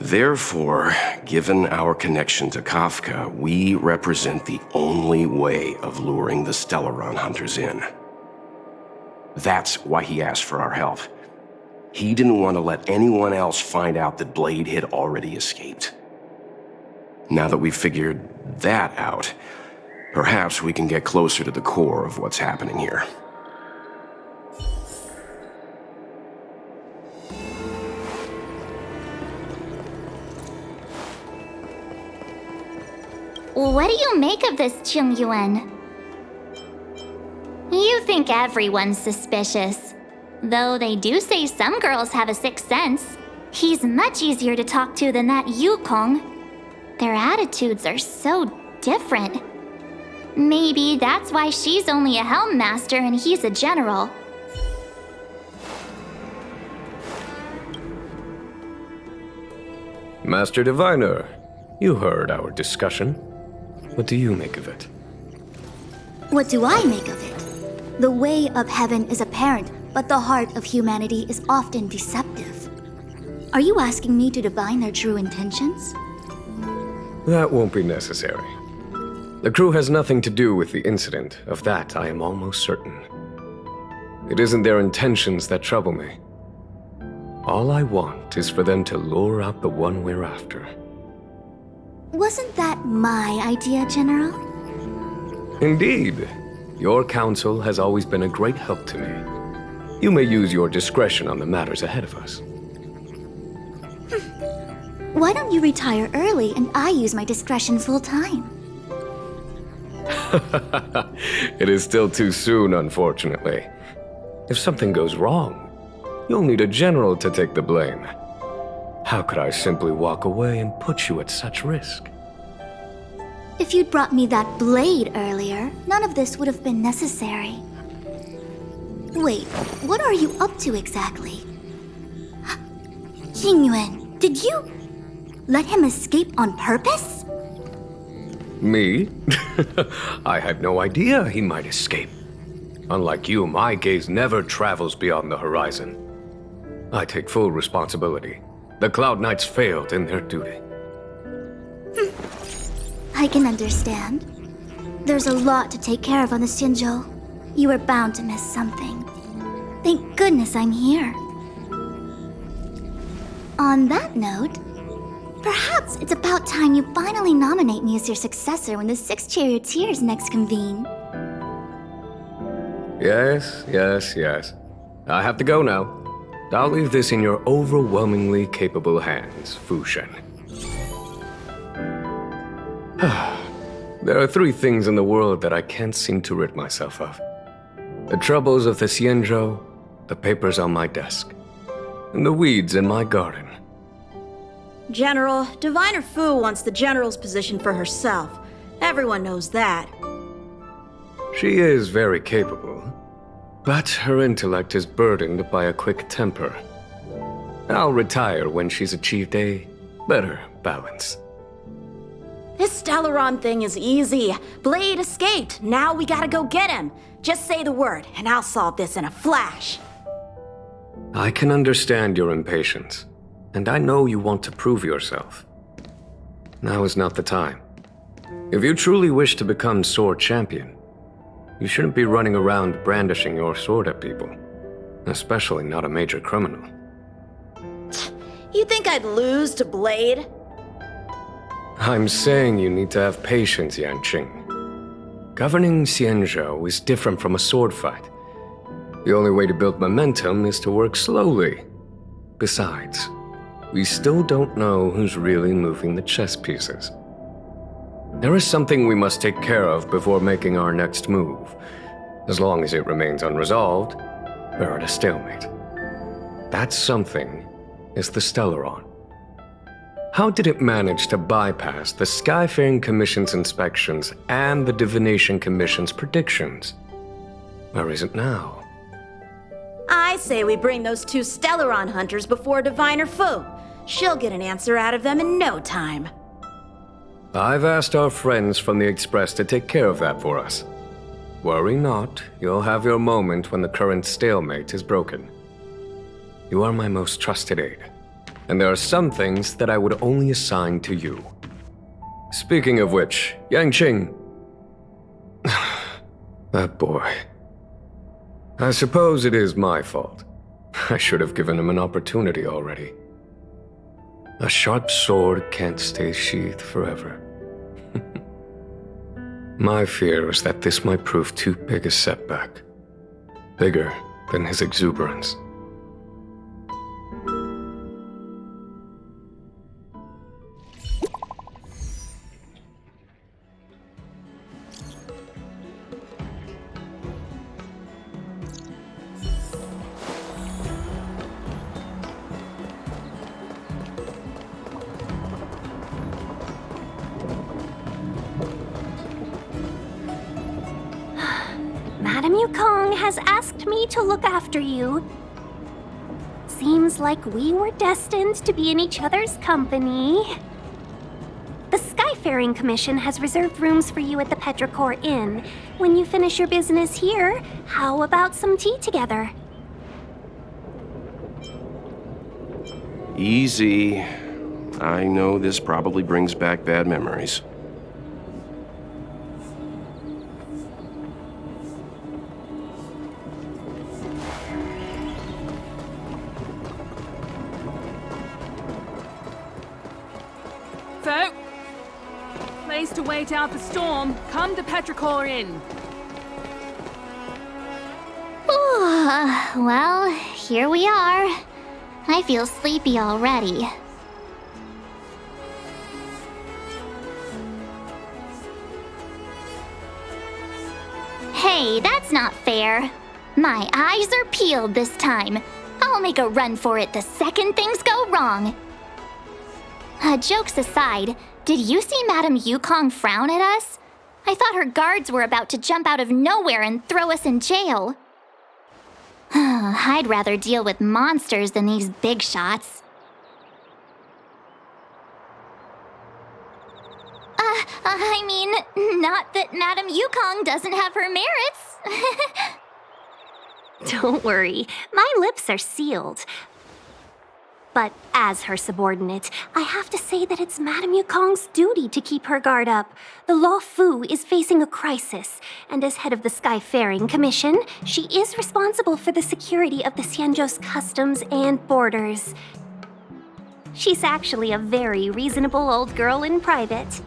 Therefore, given our connection to Kafka, we represent the only way of luring the Stellaron Hunters in. That's why he asked for our help. He didn't want to let anyone else find out that Blade had already escaped. Now that we've figured that out, perhaps we can get closer to the core of what's happening here.
What do you make of this, Jing Yuan? You think everyone's suspicious. Though they do say some girls have a sixth sense. He's much easier to talk to than that Yukong. Their attitudes are so different. Maybe that's why she's only a Helm Master and he's a general.
Master Diviner, you heard our discussion. What do you make of it?
What do I make of it? The way of heaven is apparent, but the heart of humanity is often deceptive. Are you asking me to divine their true intentions?
That won't be necessary. The crew has nothing to do with the incident. Of that, I am almost certain. It isn't their intentions that trouble me. All I want is for them to lure out the one we're after.
Wasn't that my idea, General?
Indeed. Your counsel has always been a great help to me. You may use your discretion on the matters ahead of us.
Why don't you retire early and I use my discretion full time?
It is still too soon, unfortunately. If something goes wrong, you'll need a general to take the blame. How could I simply walk away and put you at such risk?
If you'd brought me that blade earlier, none of this would have been necessary. Wait, what are you up to exactly? Yingyuan, did you let him escape on purpose?
Me? I had no idea he might escape. Unlike you, my gaze never travels beyond the horizon. I take full responsibility. The Cloud Knights failed in their duty.
I can understand. There's a lot to take care of on the Xiangzhou. You were bound to miss something. Thank goodness I'm here. On that note, perhaps it's about time you finally nominate me as your successor when the 6 charioteers next convene.
Yes. I have to go now. I'll leave this in your overwhelmingly capable hands, Fu Shen. There are 3 things in the world that I can't seem to rid myself of. The troubles of the Xiangzhou, the papers on my desk, and the weeds in my garden.
General, Diviner Fu wants the General's position for herself. Everyone knows that.
She is very capable, but her intellect is burdened by a quick temper. I'll retire when she's achieved a better balance.
This Stellaron thing is easy. Blade escaped. Now we gotta go get him. Just say the word, and I'll solve this in a flash.
I can understand your impatience, and I know you want to prove yourself. Now is not the time. If you truly wish to become sword champion, you shouldn't be running around brandishing your sword at people, especially not a major criminal.
You think I'd lose to Blade?
I'm saying you need to have patience, Yanqing. Governing Xiangzhou is different from a sword fight. The only way to build momentum is to work slowly. Besides, we still don't know who's really moving the chess pieces. There is something we must take care of before making our next move. As long as it remains unresolved, we're at a stalemate. That something is the Stellaron. How did it manage to bypass the Skyfaring Commission's inspections and the Divination Commission's predictions? Where is it now?
I say we bring those 2 Stellaron hunters before Diviner Fu. She'll get an answer out of them in no time.
I've asked our friends from the Express to take care of that for us. Worry not, you'll have your moment when the current stalemate is broken. You are my most trusted aide, and there are some things that I would only assign to you. Speaking of which, Yanqing... that boy... I suppose it is my fault. I should have given him an opportunity already. A sharp sword can't stay sheathed forever. My fear is that this might prove too big a setback. Bigger than his exuberance.
Yukong has asked me to look after you. Seems like we were destined to be in each other's company. The Skyfaring Commission has reserved rooms for you at the Petrichor Inn. When you finish your business here, how about some tea together?
Easy. I know this probably brings back bad memories.
Folk, place to wait out the storm. Come to Petrichor Inn.
Well, here we are. I feel sleepy already. Hey, that's not fair. My eyes are peeled this time. I'll make a run for it the second things go wrong. Jokes aside, did you see Madame Yukong frown at us? I thought her guards were about to jump out of nowhere and throw us in jail. I'd rather deal with monsters than these big shots. I mean, not that Madame Yukong doesn't have her merits.
Don't worry, my lips are sealed. But as her subordinate, I have to say that it's Madame Yukong's duty to keep her guard up. The Luofu is facing a crisis, and as head of the Skyfaring Commission, she is responsible for the security of the Xiangzhou's customs and borders. She's actually a very reasonable old girl in private.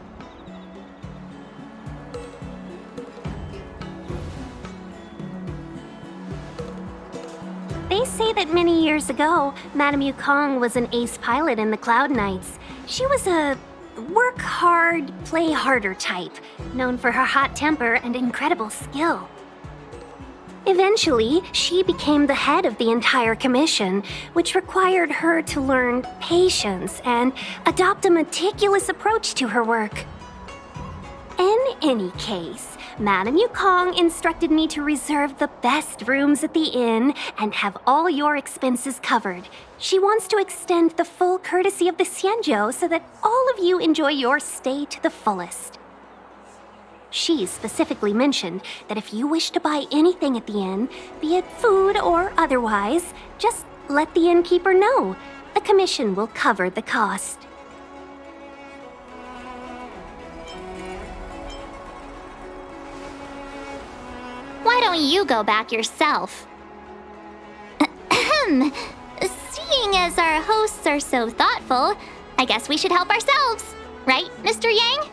They say that many years ago, Madame Yukong was an ace pilot in the Cloud Knights. She was a work hard, play harder type, known for her hot temper and incredible skill. Eventually, she became the head of the entire commission, which required her to learn patience and adopt a meticulous approach to her work. In any case, Madame Yukong instructed me to reserve the best rooms at the inn and have all your expenses covered. She wants to extend the full courtesy of the Xiangzhou so that all of you enjoy your stay to the fullest. She specifically mentioned that if you wish to buy anything at the inn, be it food or otherwise, just let the innkeeper know. The commission will cover the cost.
Why don't you go back yourself? Seeing as our hosts are so thoughtful, I guess we should help ourselves. Right, Mr. Yang?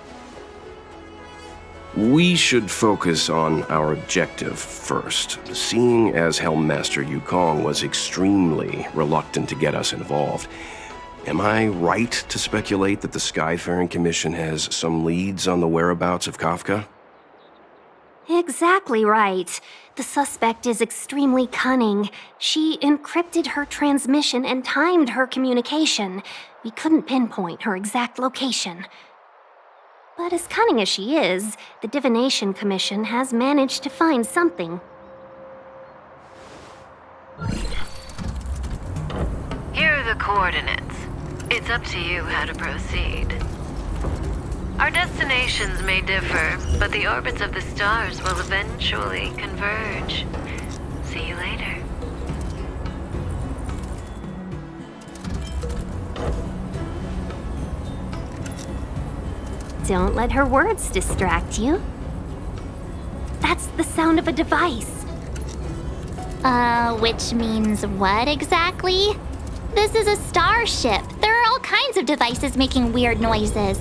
We should focus on our objective first. Seeing as Helmmaster Yukong was extremely reluctant to get us involved, am I right to speculate that the Skyfaring Commission has some leads on the whereabouts of Kafka?
Exactly right. The suspect is extremely cunning. She encrypted her transmission and timed her communication. We couldn't pinpoint her exact location. But as cunning as she is, the Divination Commission has managed to find something.
Here are the coordinates. It's up to you how to proceed. Our destinations may differ, but the orbits of the stars will eventually converge. See you later.
Don't let her words distract you. That's the sound of a device.
Which means what exactly? This is a starship. There are all kinds of devices making weird noises.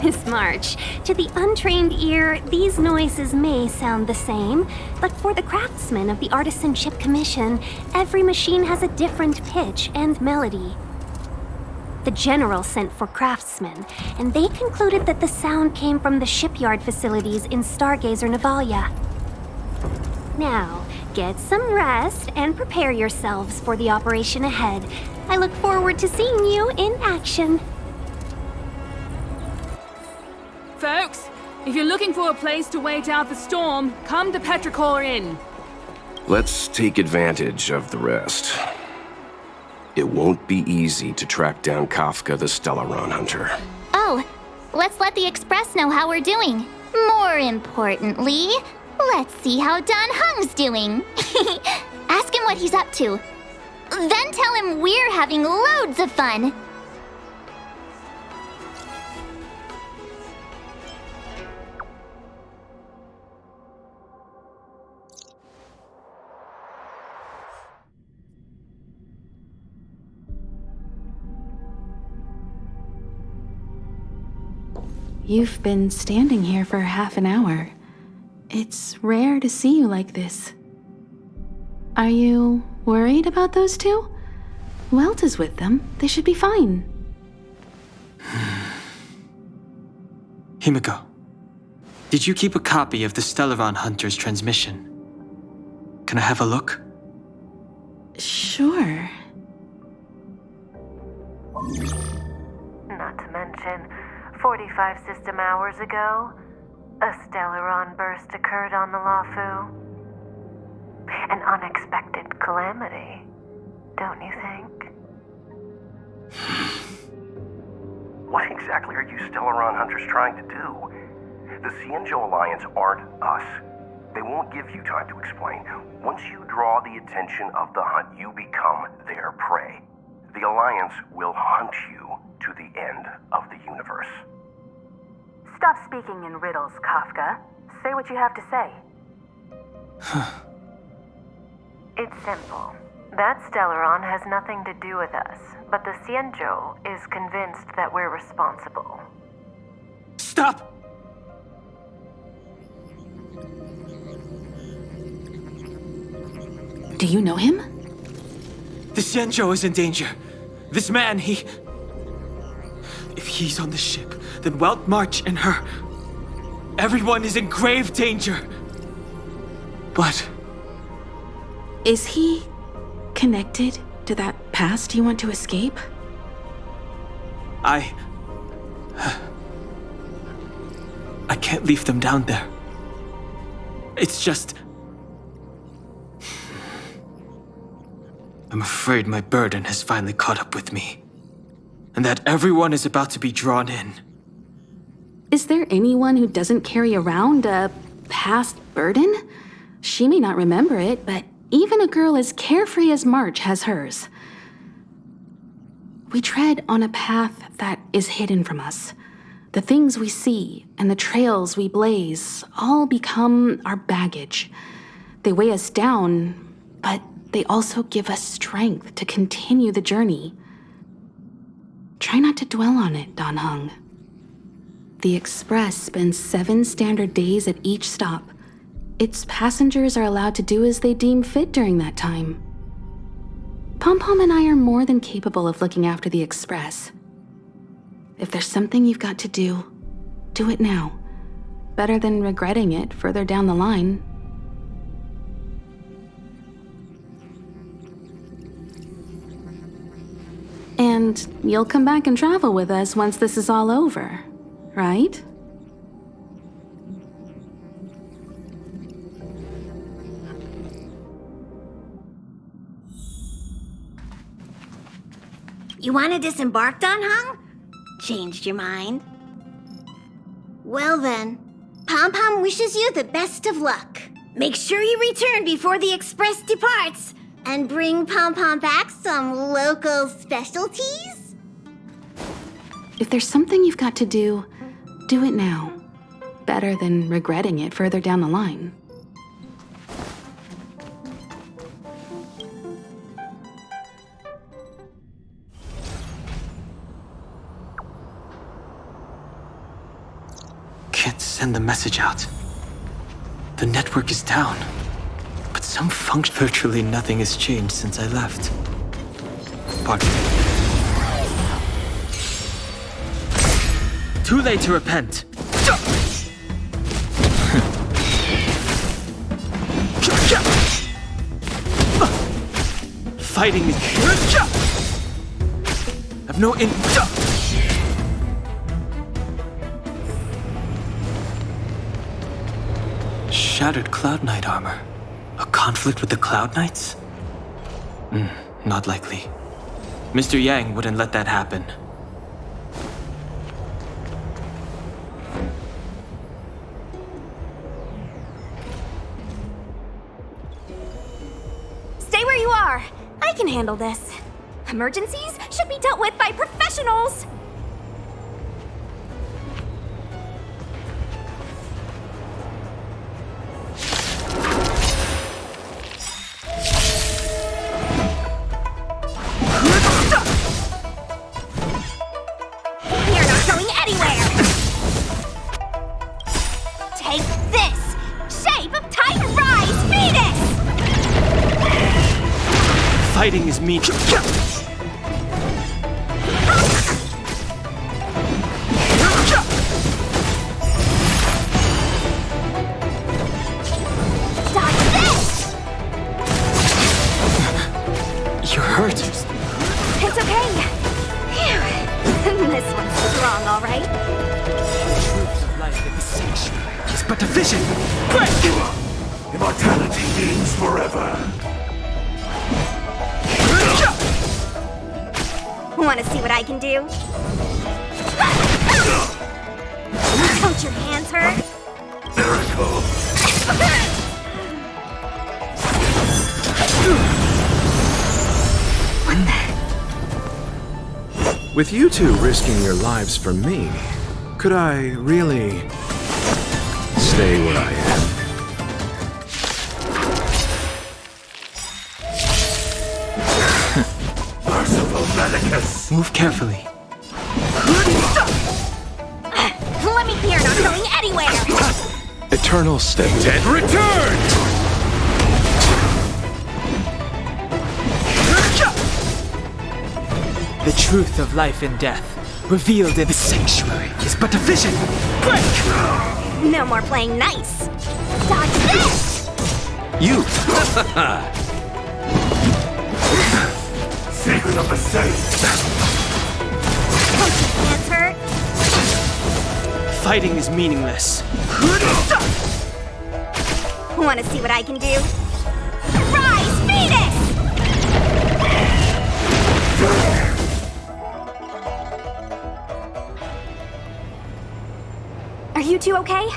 Miss March, to the untrained ear, these noises may sound the same, but for the craftsmen of the Artisanship Commission, every machine has a different pitch and melody. The General sent for craftsmen, and they concluded that the sound came from the shipyard facilities in Stargazer Navalia. Now, get some rest and prepare yourselves for the operation ahead. I look forward to seeing you in action.
Folks, If you're looking for a place to wait out the storm, come to Petrichor Inn.
Let's take advantage of the rest. It won't be easy to track down Kafka the Stellaron hunter.
Oh, let's let the Express know how we're doing. More importantly, let's see how Dan Heng's doing. Ask him what he's up to. Then tell him we're having loads of fun.
You've been standing here for half an hour. It's rare to see you like this. Are you worried about those two? Welt is with them. They should be fine.
Himiko, did you keep a copy of the Stellaron Hunter's transmission? Can I have a look?
Sure.
Not to mention, 45 system hours ago, a Stellaron burst occurred on the Luofu. An unexpected calamity, don't you think?
What exactly are you Stellaron hunters trying to do? The Xiangzhou Alliance aren't us. They won't give you time to explain. Once you draw the attention of the hunt, you become their prey. The Alliance will hunt you to the end of the universe.
Stop speaking in riddles, Kafka. Say what you have to say. It's simple. That Stellaron has nothing to do with us, but the Xiangzhou is convinced that we're responsible.
Stop!
Do you know him?
The Xiangzhou is in danger. This man, If he's on the ship, then Welt, March, and her... Everyone is in grave danger. But...
Is he connected to that past you want to escape?
I can't leave them down there. It's just... I'm afraid my burden has finally caught up with me. And that everyone is about to be drawn in.
Is there anyone who doesn't carry around a past burden? She may not remember it, but even a girl as carefree as March has hers. We tread on a path that is hidden from us. The things we see and the trails we blaze all become our baggage. They weigh us down, but they also give us strength to continue the journey. Try not to dwell on it, Dan Heng. The Express spends 7 standard days at each stop. Its passengers are allowed to do as they deem fit during that time. Pom-Pom and I are more than capable of looking after the Express. If there's something you've got to do, do it now. Better than regretting it further down the line. And you'll come back and travel with us once this is all over, right?
You want to disembark, Dan Heng? Changed your mind? Well then, Pom-Pom wishes you the best of luck. Make sure you return before the Express departs, and bring Pom-Pom back some local specialties?
If there's something you've got to do it now. Better than regretting it further down the line.
Can't send the message out. The network is down. But some function... Virtually nothing has changed since I left. Pardon me. Too late to repent. Fighting is... I've no Shattered Cloud Knight armor. A conflict with the Cloud Knights? Not likely. Mr. Yang wouldn't let that happen.
Stay where you are. I can handle this. Emergencies should be dealt with by professionals. You're not going anywhere. Take this. Shape of Titan Rise, Venus.
Fighting is mean. You're hurt.
It's okay. Phew. This one's strong, all right.
Truth of life in the sanctuary is but a vision. Break!
Immortality means forever.
Want to see what I can do? Don't your hands hurt?
Miracle.
With you two risking your lives for me, could I really stay where I am?
Merciful Medicus.
Move carefully.
Let me be here, not going anywhere.
Eternal state.
Dead return!
The truth of life and death, revealed in the sanctuary, is but a vision. Break!
No more playing nice. Dodge this!
You!
Secret of the saints.
Don't your hands hurt?
Fighting is meaningless.
Want to see what I can do? Rise, Venus! Are you two okay?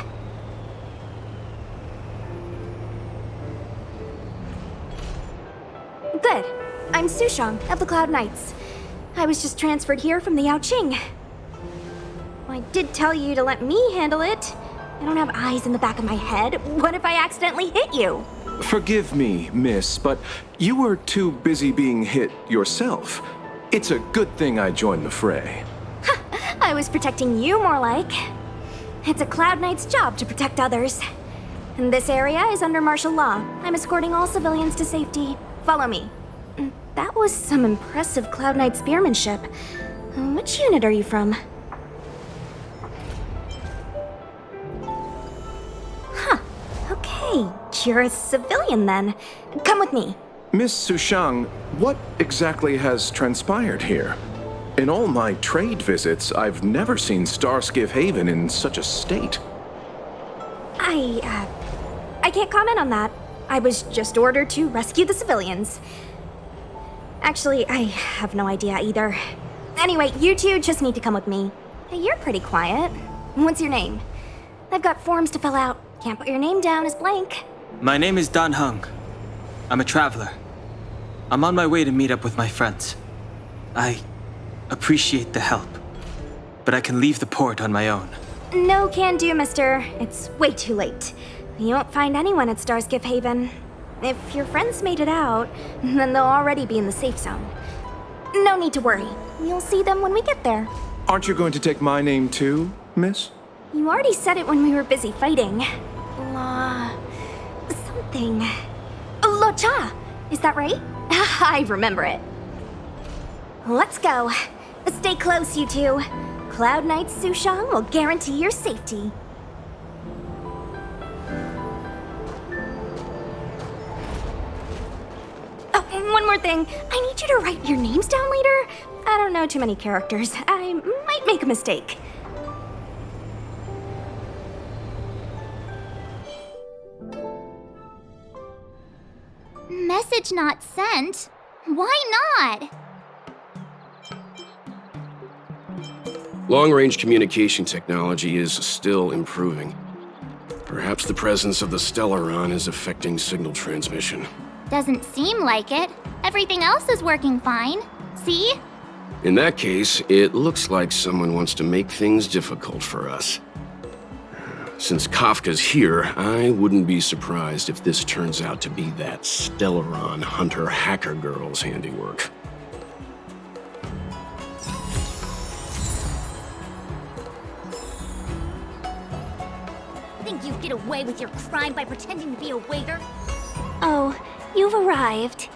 Good. I'm Sushang of the Cloud Knights. I was just transferred here from the Yaoqing. I did tell you to let me handle it. I don't have eyes in the back of my head. What if I accidentally hit you?
Forgive me, miss, but you were too busy being hit yourself. It's a good thing I joined the fray.
I was protecting you more like. It's a Cloud Knight's job to protect others. And this area is under martial law. I'm escorting all civilians to safety. Follow me. That was some impressive Cloud Knight spearmanship. Which unit are you from? Huh. Okay, you're a civilian then. Come with me.
Miss Sushang, what exactly has transpired here? In all my trade visits, I've never seen Starskiff Haven in such a state.
I can't comment on that. I was just ordered to rescue the civilians. Actually, I have no idea either. Anyway, you two just need to come with me. Hey, you're pretty quiet. What's your name? I've got forms to fill out. Can't put your name down as blank.
My name is Dan Hung. I'm a traveler. I'm on my way to meet up with my friends. I appreciate the help, but I can leave the port on my own.
No can do, mister. It's way too late. You won't find anyone at Starskiff Haven. If your friends made it out, then they'll already be in the safe zone. No need to worry. You'll see them when we get there.
Aren't you going to take my name too, miss?
You already said it when we were busy fighting. Something. Lo Cha! Is that right? I remember it. Let's go. Stay close, you two. Cloud Knight Sushang will guarantee your safety. Oh, one more thing. I need you to write your names down later. I don't know too many characters. I might make a mistake.
message not sent. Why not?
Long-range communication technology is still improving. Perhaps the presence of the Stellaron is affecting signal transmission.
Doesn't seem like it. Everything else is working fine. See?
In that case, it looks like someone wants to make things difficult for us. Since Kafka's here, I wouldn't be surprised if this turns out to be that Stellaron hunter hacker girl's handiwork.
Think you get away with your crime by pretending to be a waiter?
Oh, you've arrived.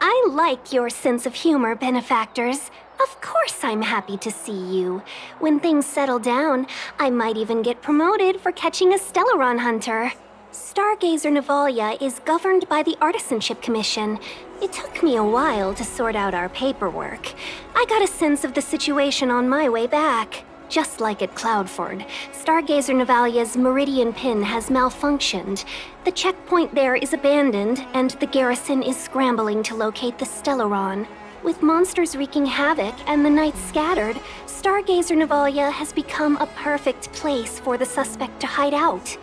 I like your sense of humor, benefactors. Of course I'm happy to see you. When things settle down, I might even get promoted for catching a Stellaron hunter. Stargazer Navalia is governed by the Artisanship Commission. It took me a while to sort out our paperwork. I got a sense of the situation on my way back. Just like at Cloudford, Stargazer Navalia's Meridian Pin has malfunctioned. The checkpoint there is abandoned, and the garrison is scrambling to locate the Stellaron. With monsters wreaking havoc and the night scattered, Stargazer Navalia has become a perfect place for the suspect to hide out.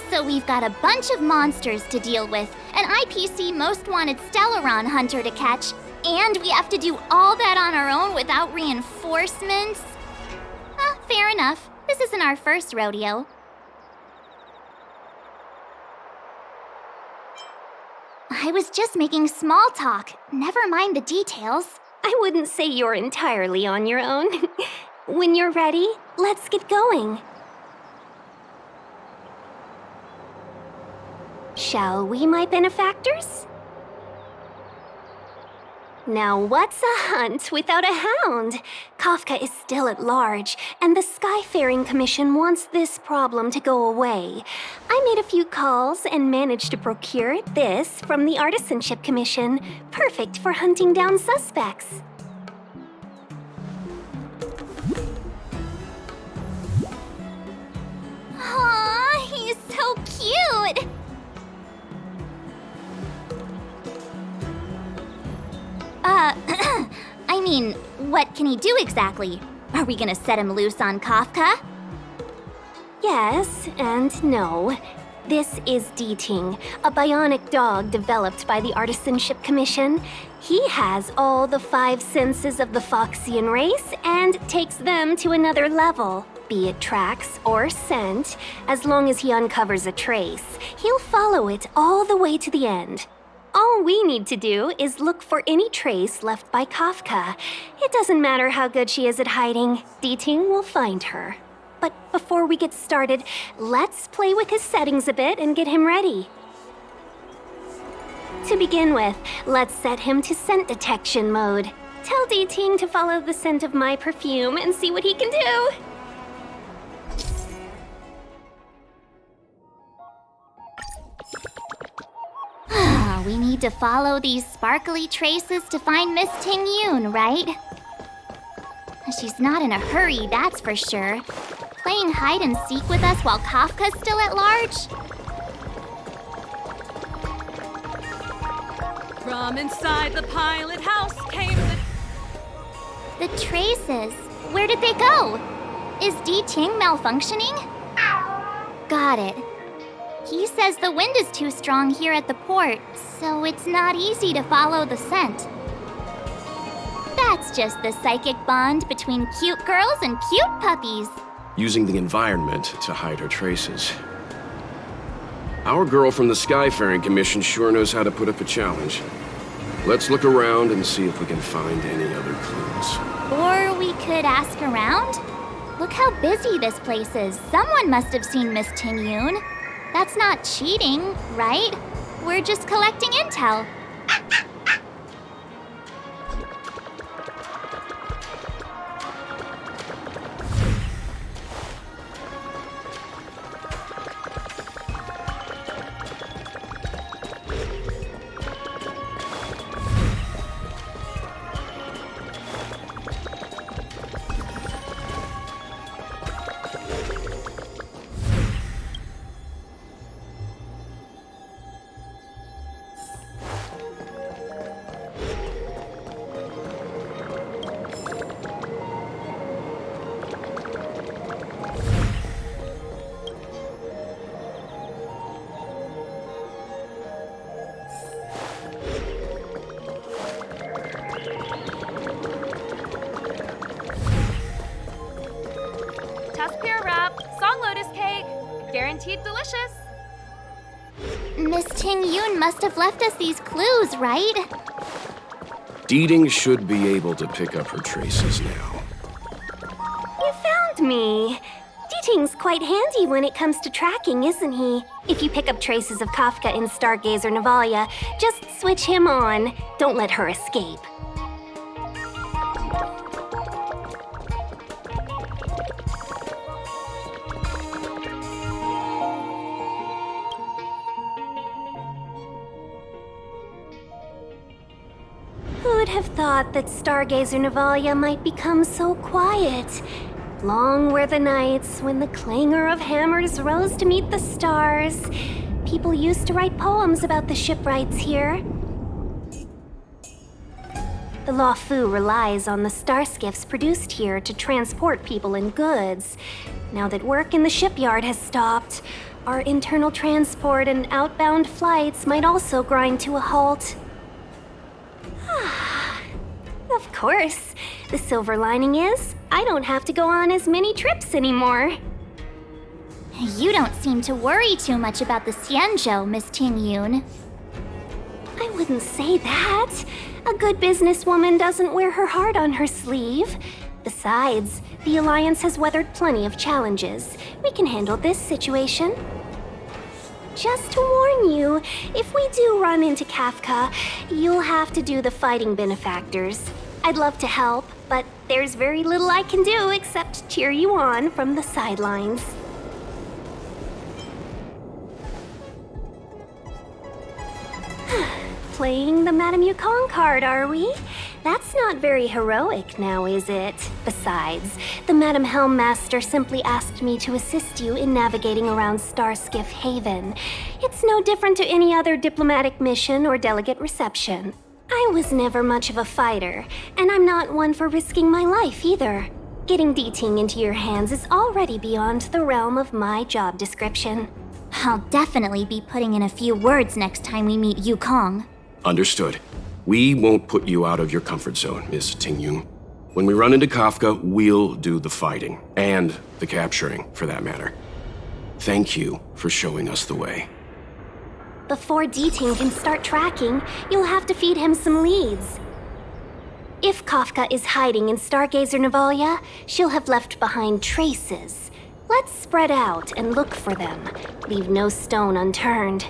So we've got a bunch of monsters to deal with, an IPC Most Wanted Stellaron hunter to catch, and we have to do all that on our own without reinforcements? Fair enough. This isn't our first rodeo. I was just making small talk. Never mind the details.
I wouldn't say you're entirely on your own. When you're ready, let's get going. Shall we, my benefactors? Now what's a hunt without a hound? Kafka is still at large, and the Skyfaring Commission wants this problem to go away. I made a few calls and managed to procure this from the Artisanship Commission. Perfect for hunting down suspects.
Aw, he's so cute! I mean, what can he do exactly? Are we gonna set him loose on Kafka?
Yes and no. This is D-Ting, a bionic dog developed by the Artisanship Commission. He has all the 5 senses of the Foxian race and takes them to another level. Be it tracks or scent, as long as he uncovers a trace, he'll follow it all the way to the end. All we need to do is look for any trace left by Kafka. It doesn't matter how good she is at hiding, D-Ting will find her. But before we get started, let's play with his settings a bit and get him ready. To begin with, let's set him to scent detection mode. Tell D-Ting to follow the scent of my perfume and see what he can do.
We need to follow these sparkly traces to find Miss Ting Yun, right? She's not in a hurry, that's for sure. Playing hide and seek with us while Kafka's still at large?
From inside the pilot house came
The traces. Where did they go? Is D-Ting malfunctioning? Got it. He says the wind is too strong here at the port, so it's not easy to follow the scent. That's just the psychic bond between cute girls and cute puppies.
Using the environment to hide her traces. Our girl from the Skyfaring Commission sure knows how to put up a challenge. Let's look around and see if we can find any other clues.
Or we could ask around? Look how busy this place is. Someone must have seen Miss Ting Yun. That's not cheating, right? We're just collecting intel.
Guaranteed delicious.
Miss Ting Yun must have left us these clues, right?
Deeding should be able to pick up her traces now.
You found me. Deeting's quite handy when it comes to tracking, isn't he? If you pick up traces of Kafka in Stargazer Navalia, just switch him on. Don't let her escape. Who'd have thought that Stargazer Navalia might become so quiet? Long were the nights when the clangor of hammers rose to meet the stars. People used to write poems about the shipwrights here. The Luofu relies on the star skiffs produced here to transport people and goods. Now that work in the shipyard has stopped, our internal transport and outbound flights might also grind to a halt. Of course. The silver lining is, I don't have to go on as many trips anymore.
You don't seem to worry too much about the Xiangzhou, Miss Ting Yun.
I wouldn't say that. A good businesswoman doesn't wear her heart on her sleeve. Besides, the Alliance has weathered plenty of challenges. We can handle this situation. Just to warn you, if we do run into Kafka, you'll have to do the fighting benefactors. I'd love to help, but there's very little I can do except cheer you on from the sidelines. Playing the Madame Yukong card, are we? That's not very heroic now, is it? Besides, the Madame Helmmaster simply asked me to assist you in navigating around Starskiff Haven. It's no different to any other diplomatic mission or delegate reception. I was never much of a fighter, and I'm not one for risking my life either. Getting Deeting into your hands is already beyond the realm of my job description.
I'll definitely be putting in a few words next time we meet Yukong.
Understood. We won't put you out of your comfort zone, Miss Ting Yun. When we run into Kafka, we'll do the fighting, and the capturing, for that matter. Thank you for showing us the way.
Before Deeting can start tracking, you'll have to feed him some leads. If Kafka is hiding in Stargazer Navalia, she'll have left behind traces. Let's spread out and look for them. Leave no stone unturned.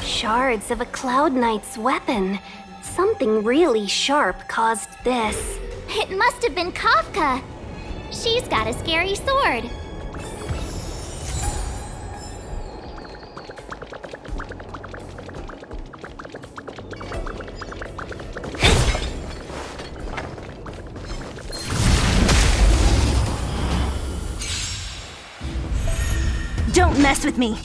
Shards of a Cloud Knight's weapon. Something really sharp caused this.
It must have been Kafka. She's got a scary sword.
Don't mess with me.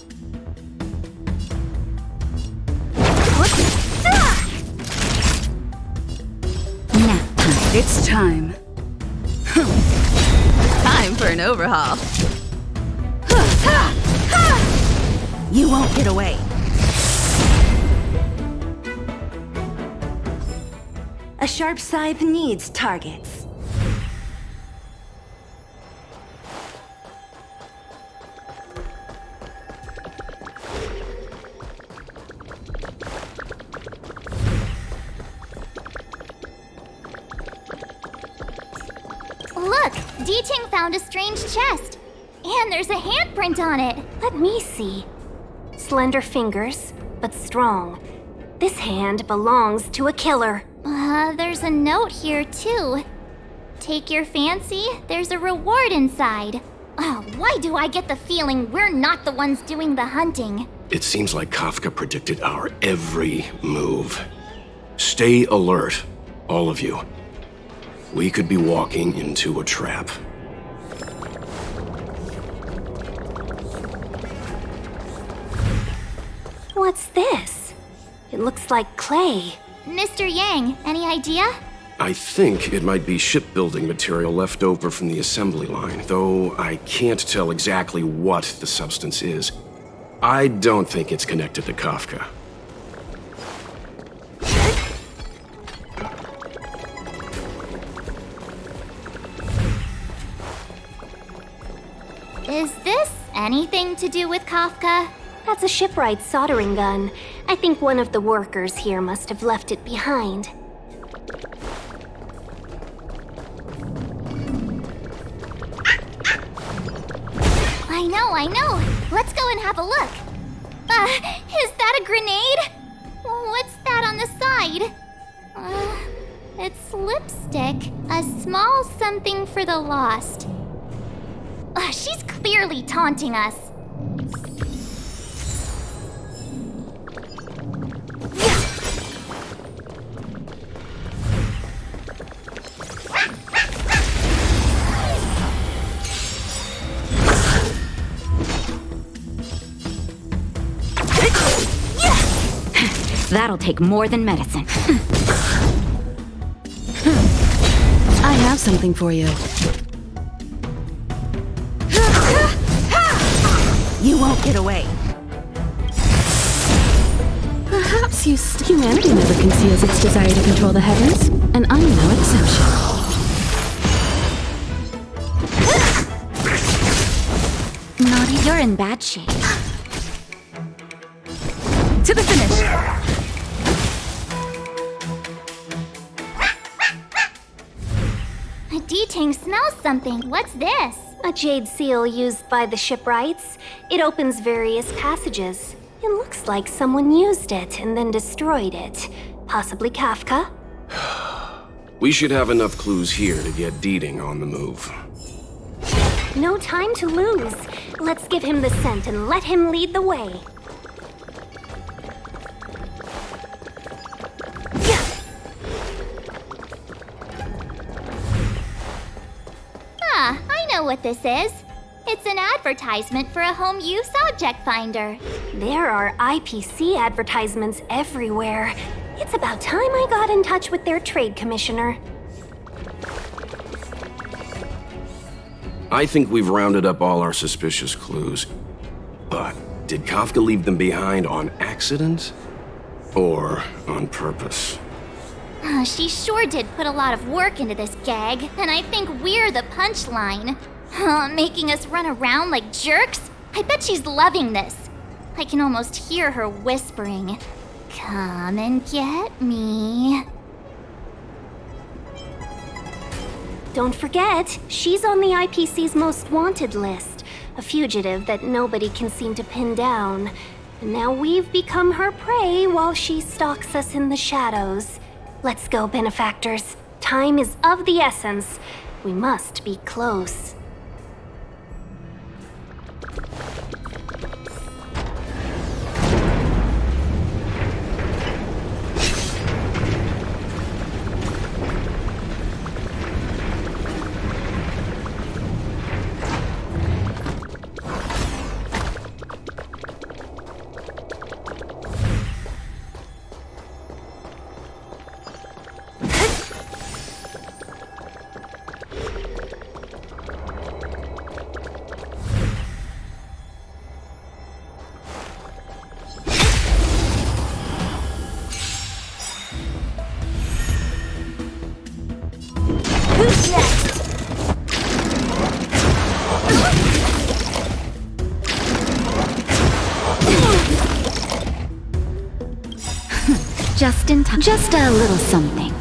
It's time. Time for an overhaul. You won't get away. A sharp scythe needs targets.
D-Ting found a strange chest. And there's a handprint on it.
Let me see. Slender fingers, but strong. This hand belongs to a killer.
There's a note here, too. Take your fancy, there's a reward inside. Oh, why do I get the feeling we're not the ones doing the hunting?
It seems like Kafka predicted our every move. Stay alert, all of you. We could be walking into a trap.
What's this? It looks like clay.
Mr. Yang, any idea?
I think it might be shipbuilding material left over from the assembly line, though I can't tell exactly what the substance is. I don't think it's connected to Kafka.
Is this anything to do with Kafka?
That's a shipwright soldering gun. I think one of the workers here must have left it behind.
I know. Let's go and have a look. Is that a grenade? What's that on the side? It's lipstick. A small something for the lost. She's clearly taunting us.
That'll take more than medicine.
I have something for you.
You won't get away.
Perhaps humanity never conceals its desire to control the heavens, and I'm no exception.
Naughty, you're in bad shape.
To the finish.
D-Ting smells something. What's this?
A jade seal used by the shipwrights. It opens various passages. It looks like someone used it and then destroyed it. Possibly Kafka?
We should have enough clues here to get D-Ting on the move.
No time to lose. Let's give him the scent and let him lead the way.
I know what this is. It's an advertisement for a home use object finder.
There are IPC advertisements everywhere. It's about time I got in touch with their trade commissioner.
I think we've rounded up all our suspicious clues. But did Kafka leave them behind on accident? Or on purpose?
She sure did put a lot of work into this gag, and I think we're the punchline. Making us run around like jerks? I bet she's loving this. I can almost hear her whispering, "Come and get me."
Don't forget, she's on the IPC's most wanted list. A fugitive that nobody can seem to pin down. And now we've become her prey while she stalks us in the shadows. Let's go, benefactors. Time is of the essence. We must be close.
Just in time. Just a little something.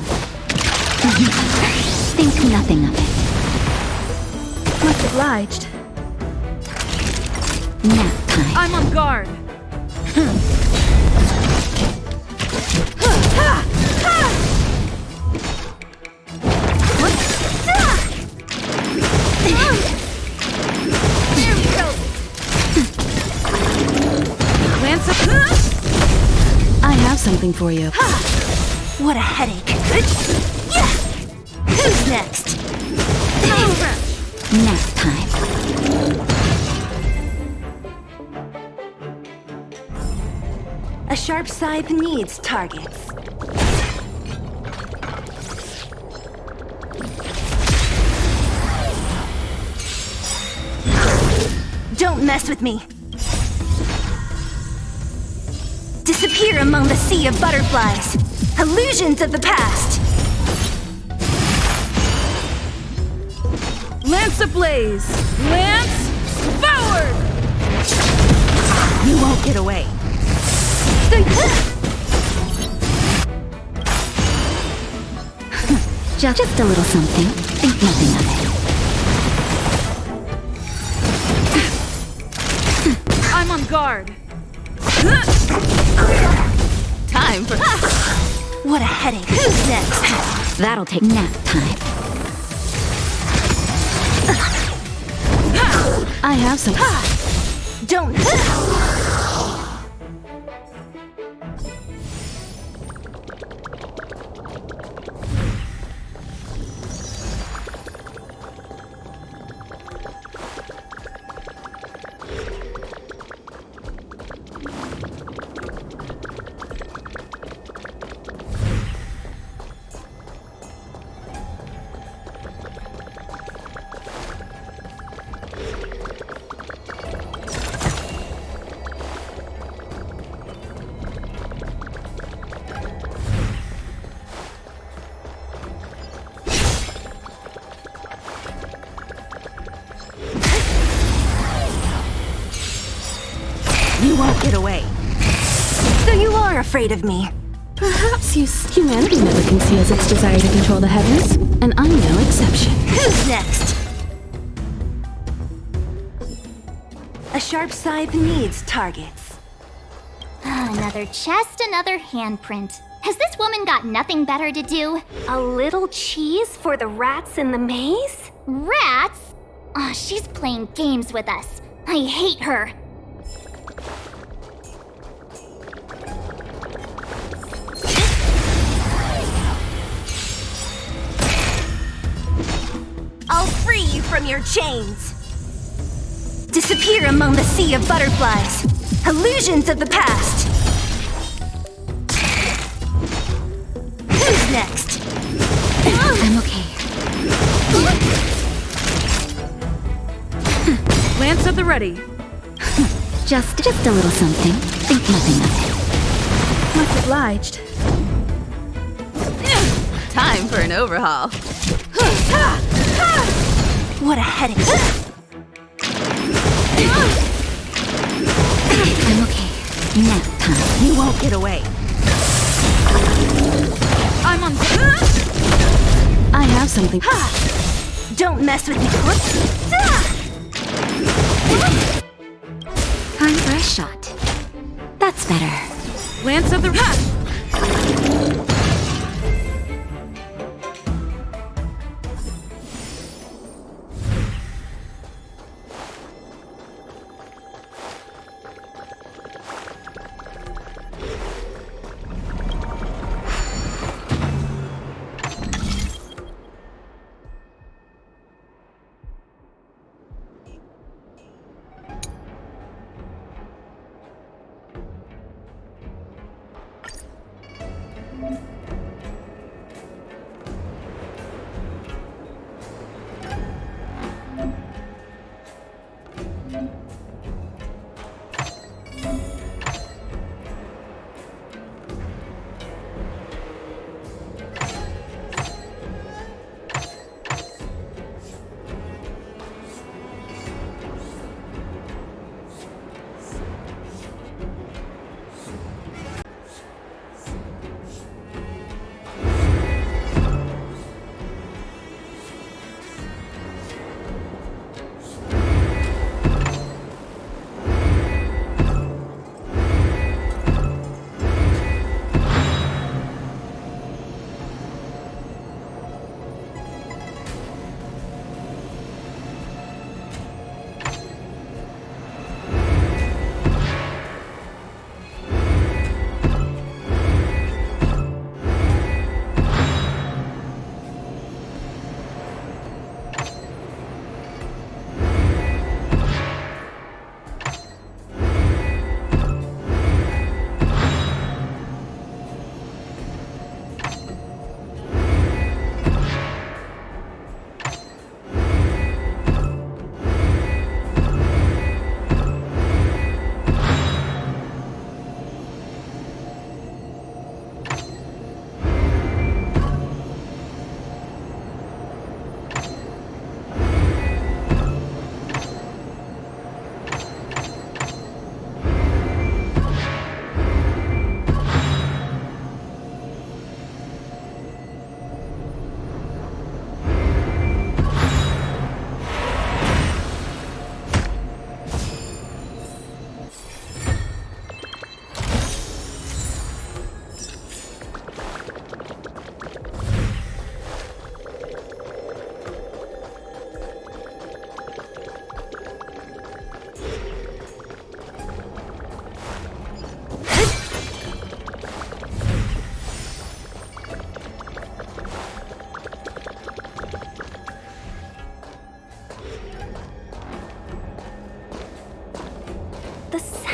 Think nothing of it.
Much obliged.
Nap time.
I'm on guard.
There we go. Lance up.
I have something for you.
What a headache. Who's next?
Nap time.
A sharp scythe needs targets. Don't mess with me. Disappear among the sea of butterflies. Illusions of the past.
Lance ablaze! Lance forward!
You won't get away.
Just a little something. Think nothing of it.
I'm on guard.
Time for...
What a headache. Who's next?
That'll take nap time.
I have some.
Don't...
You won't get away.
So you are afraid of me.
Perhaps humanity never conceals its desire to control the heavens, and I'm no exception.
Who's next? A sharp scythe needs targets.
Another chest, another handprint. Has this woman got nothing better to do?
A little cheese for the rats in the maze?
Rats? Oh, she's playing games with us. I hate her.
I'll free you from your chains. Disappear among the sea of butterflies. Illusions of the past. Who's next?
I'm okay.
Lance at the ready.
Just a little something. Think nothing of it.
Much obliged. Time for an overhaul.
What a headache.
I'm okay. Nap time.
You won't get away.
I'm on...
I have something.
Don't mess with me.
Time for a shot. That's better.
Lance of the...
Thank you.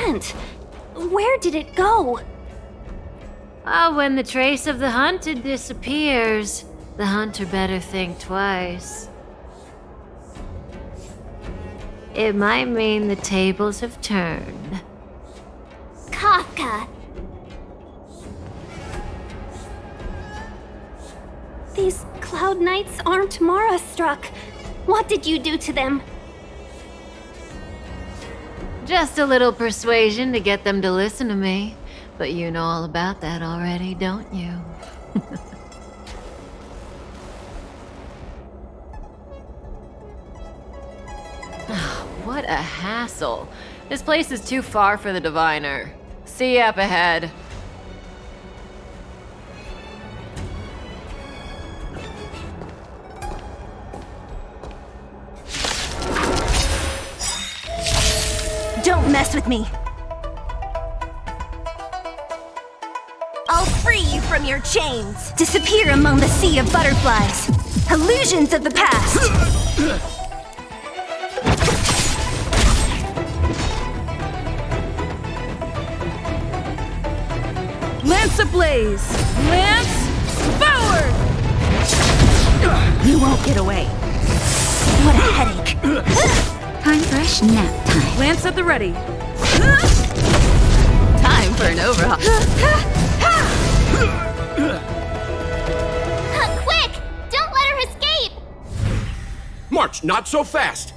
went? Where did it go?
When the trace of the hunted disappears, the hunter better think twice. It might mean the tables have turned.
Kafka!
These Cloud Knights aren't Mara-struck. What did you do to them?
Just a little persuasion to get them to listen to me. But you know all about that already, don't you? What a hassle. This place is too far for the diviner. See you up ahead.
Don't mess with me. I'll free you from your chains. Disappear among the sea of butterflies. Illusions of the past.
Lance ablaze! Lance forward!
You won't get away.
What a headache.
Time for a nap time.
Lance at the ready.
Time for an overhaul.
Quick! Don't let her escape!
March, not so fast!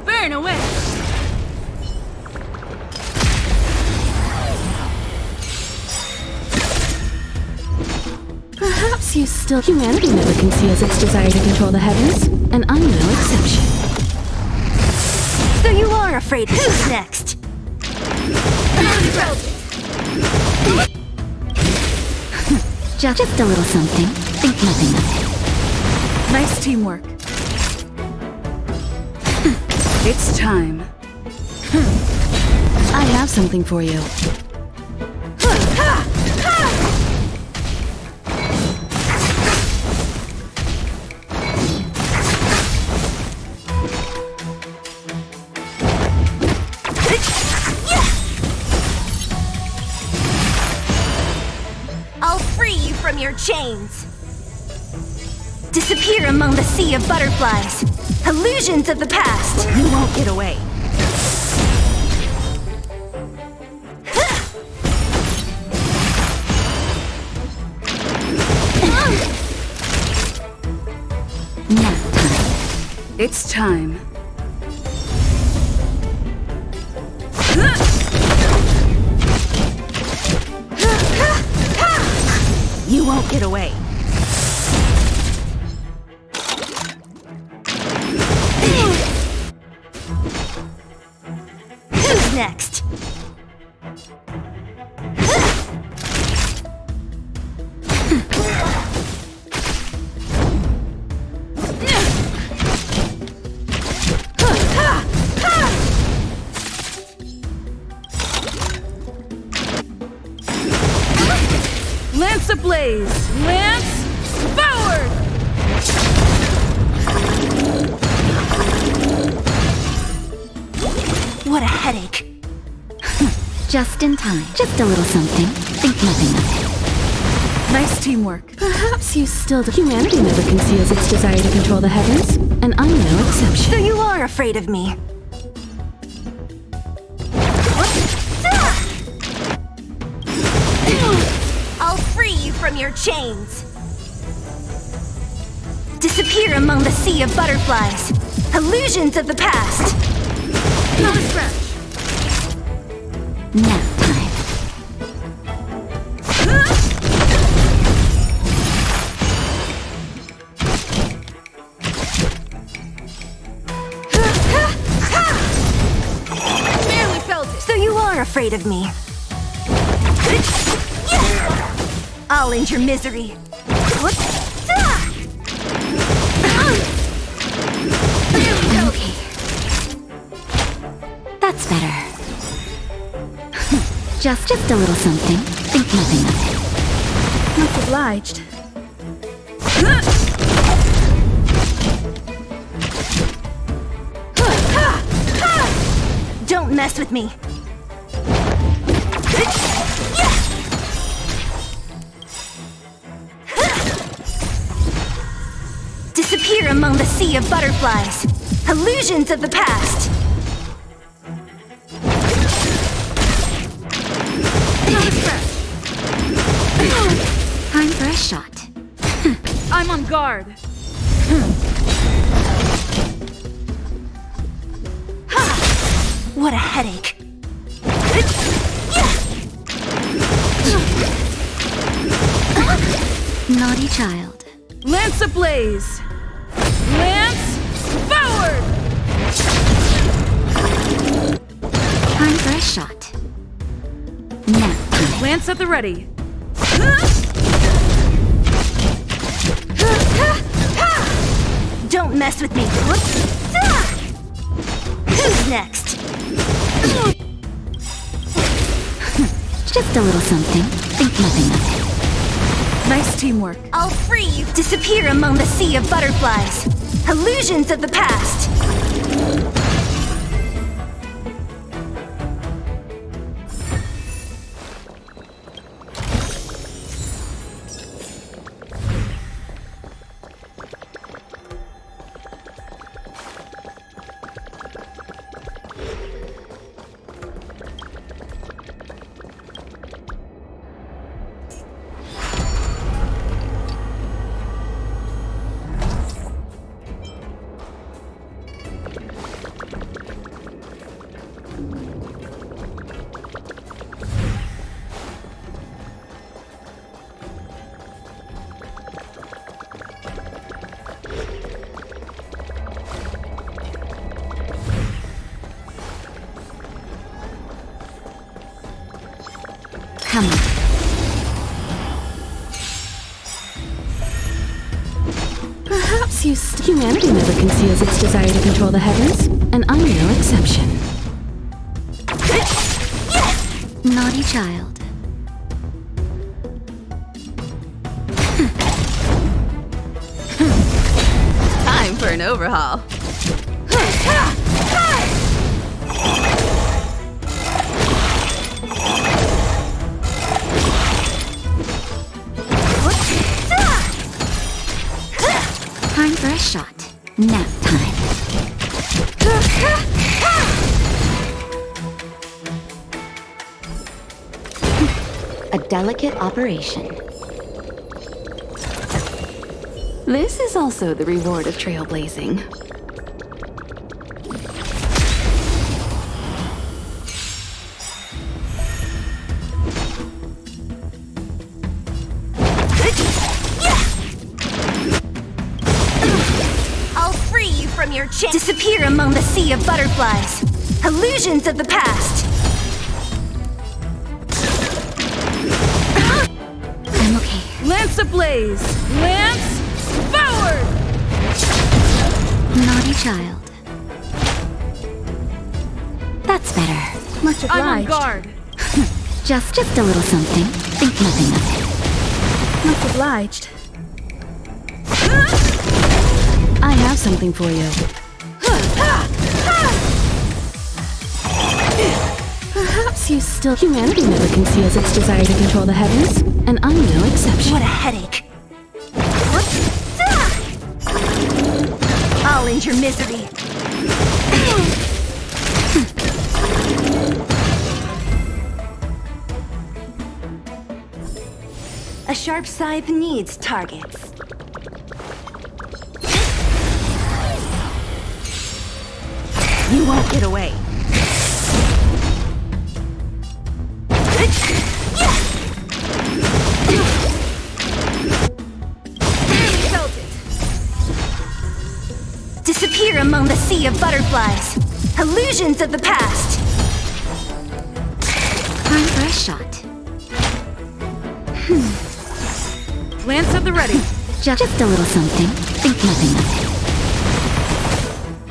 Burn away!
Perhaps you still... Humanity never conceals its desire to control the heavens, and I'm no exception.
So you are afraid. Who's next?
Just a little something. Think nothing of it.
Nice teamwork. It's time.
I have something for you.
I'll free you from your chains. Disappear among the sea of butterflies. Illusions of the past.
You won't get away.
Nap time.
It's time. You won't get away.
Who's next?
Lance ablaze! Lance forward!
What a headache.
Just in time. Just a little something. Think nothing of it.
Nice teamwork.
Perhaps you still... Humanity never conceals its desire to control the heavens, and I'm no exception.
So you are afraid of me. I'll free you from your chains. Disappear among the sea of butterflies. Illusions of the past.
Not a scratch.
Nap time.
are afraid of me. I'll end your misery.
Okay. That's better. Just a little something. Think nothing of it.
Much obliged.
Don't mess with me. Disappear among the sea of butterflies. Illusions of the past.
Time for a shot.
I'm on guard.
What a headache.
Naughty child.
Lance ablaze. Lance forward.
Time for a shot. Now.
Lance at the ready.
Don't mess with me. Who's next?
Just a little something. Think nothing of it.
Nice teamwork.
I'll free you. Disappear among the sea of butterflies. Illusions of the past.
Come on.
Perhaps humanity never conceals its desire to control the heavens, and I'm no exception.
Naughty child.
Time for an overhaul.
Time for a shot. Nap time. A delicate operation.
This is also the reward of trailblazing.
I'll free you from your chain. Disappear among the sea of butterflies. Illusions of the past.
I'm okay.
Lance ablaze. Lance forward.
Naughty child. That's better.
Much obliged.
I'm on guard.
Just a little something. Think nothing of it.
Much obliged.
I have something for you. Perhaps you still... Humanity never conceals its desire to control the heavens, and I'm no exception.
What a headache. I'll end your misery. A sharp scythe needs targets.
You won't get away.
Felt it.
Disappear among the sea of butterflies. Illusions of the past.
shot.
Lance at the ready.
Just a little something. Think nothing of it.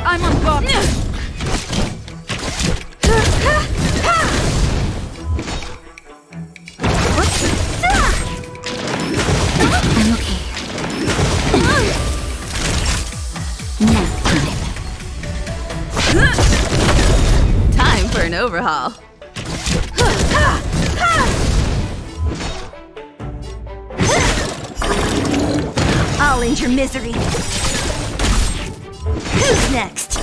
I'm on guard.
I'm okay. Nap time.
Time for an overhaul.
I'll end your misery. Who's next?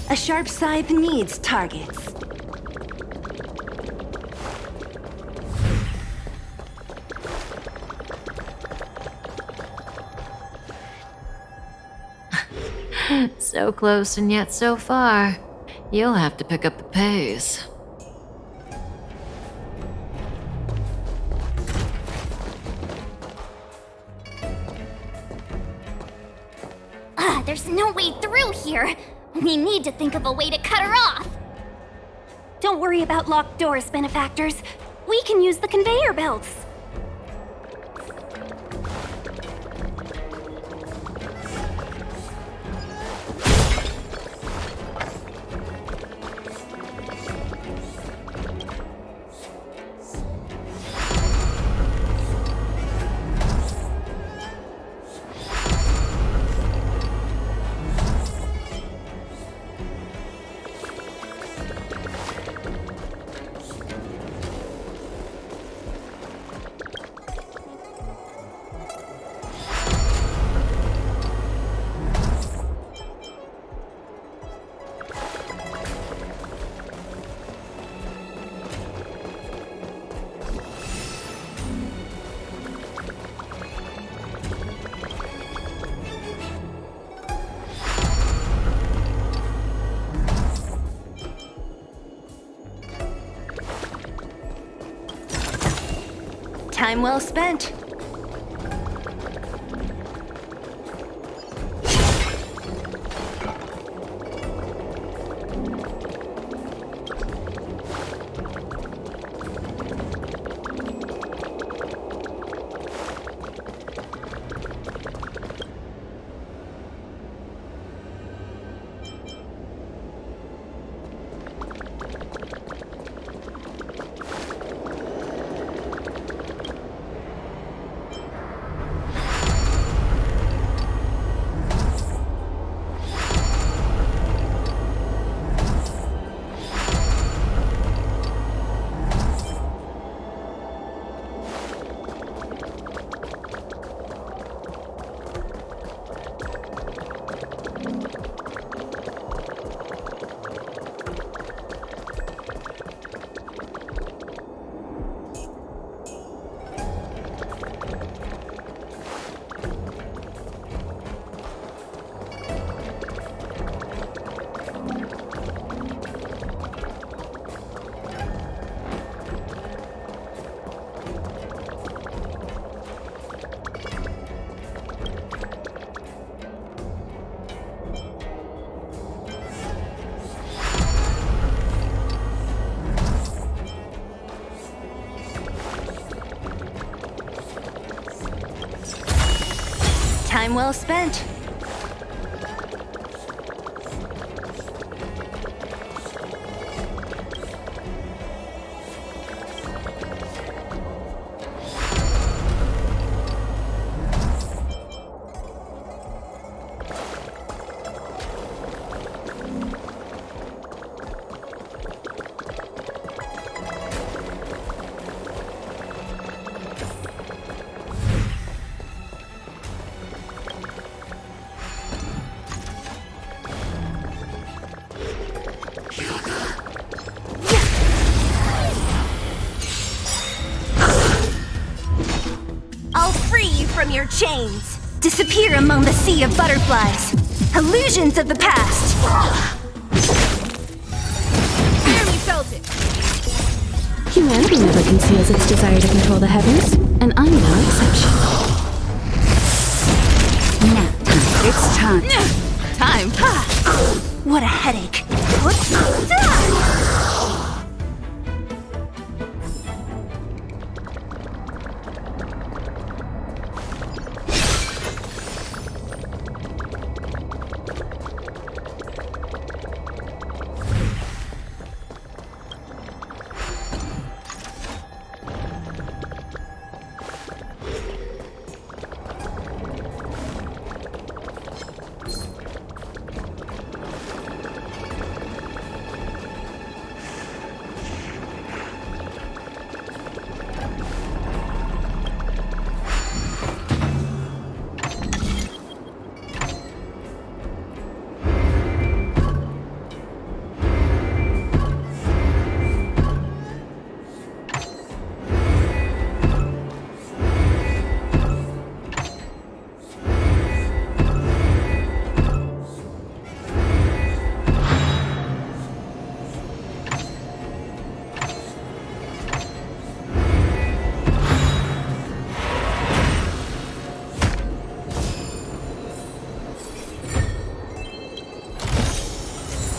A sharp scythe needs targets.
So close and yet so far. You'll have to pick up the pace.
There's no way through here. We need to think of a way to cut her off.
Don't worry about locked doors, benefactors. We can use the conveyor belts.
Time well spent. Time well spent. From your chains. Disappear among the sea of butterflies. Illusions of the past.
Jeremy felt it.
Humanity never conceals its desire to control the heavens, and I'm no exception.
Nap time.
It's time. Time.
What a headache.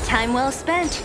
Time well spent.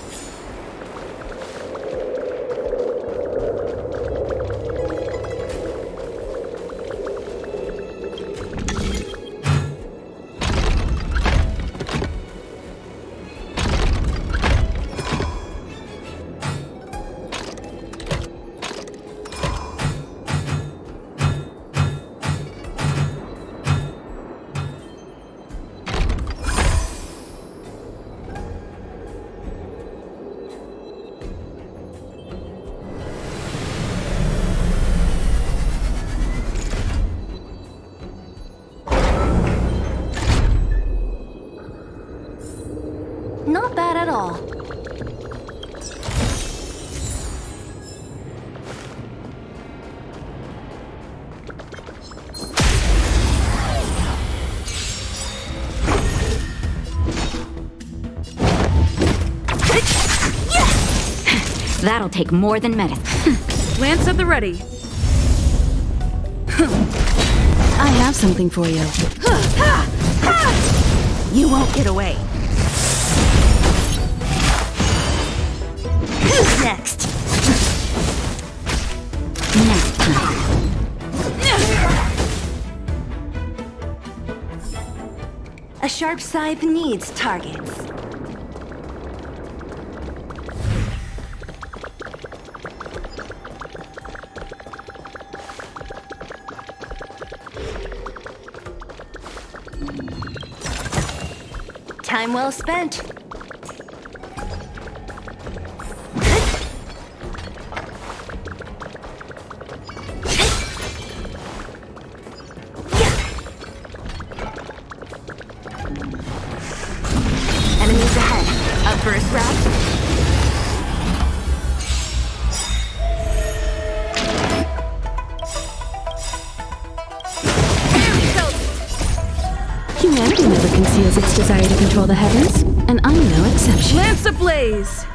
Not bad at all.
That'll take more than medicine.
Lance at the ready.
I have something for you.
You won't get away.
Who's next?
Next time.
A sharp scythe needs targets. Time well spent. Enemies ahead. Up first round.
Humanity never conceals its desire to control the heavens, and I'm no exception.
Lance ablaze!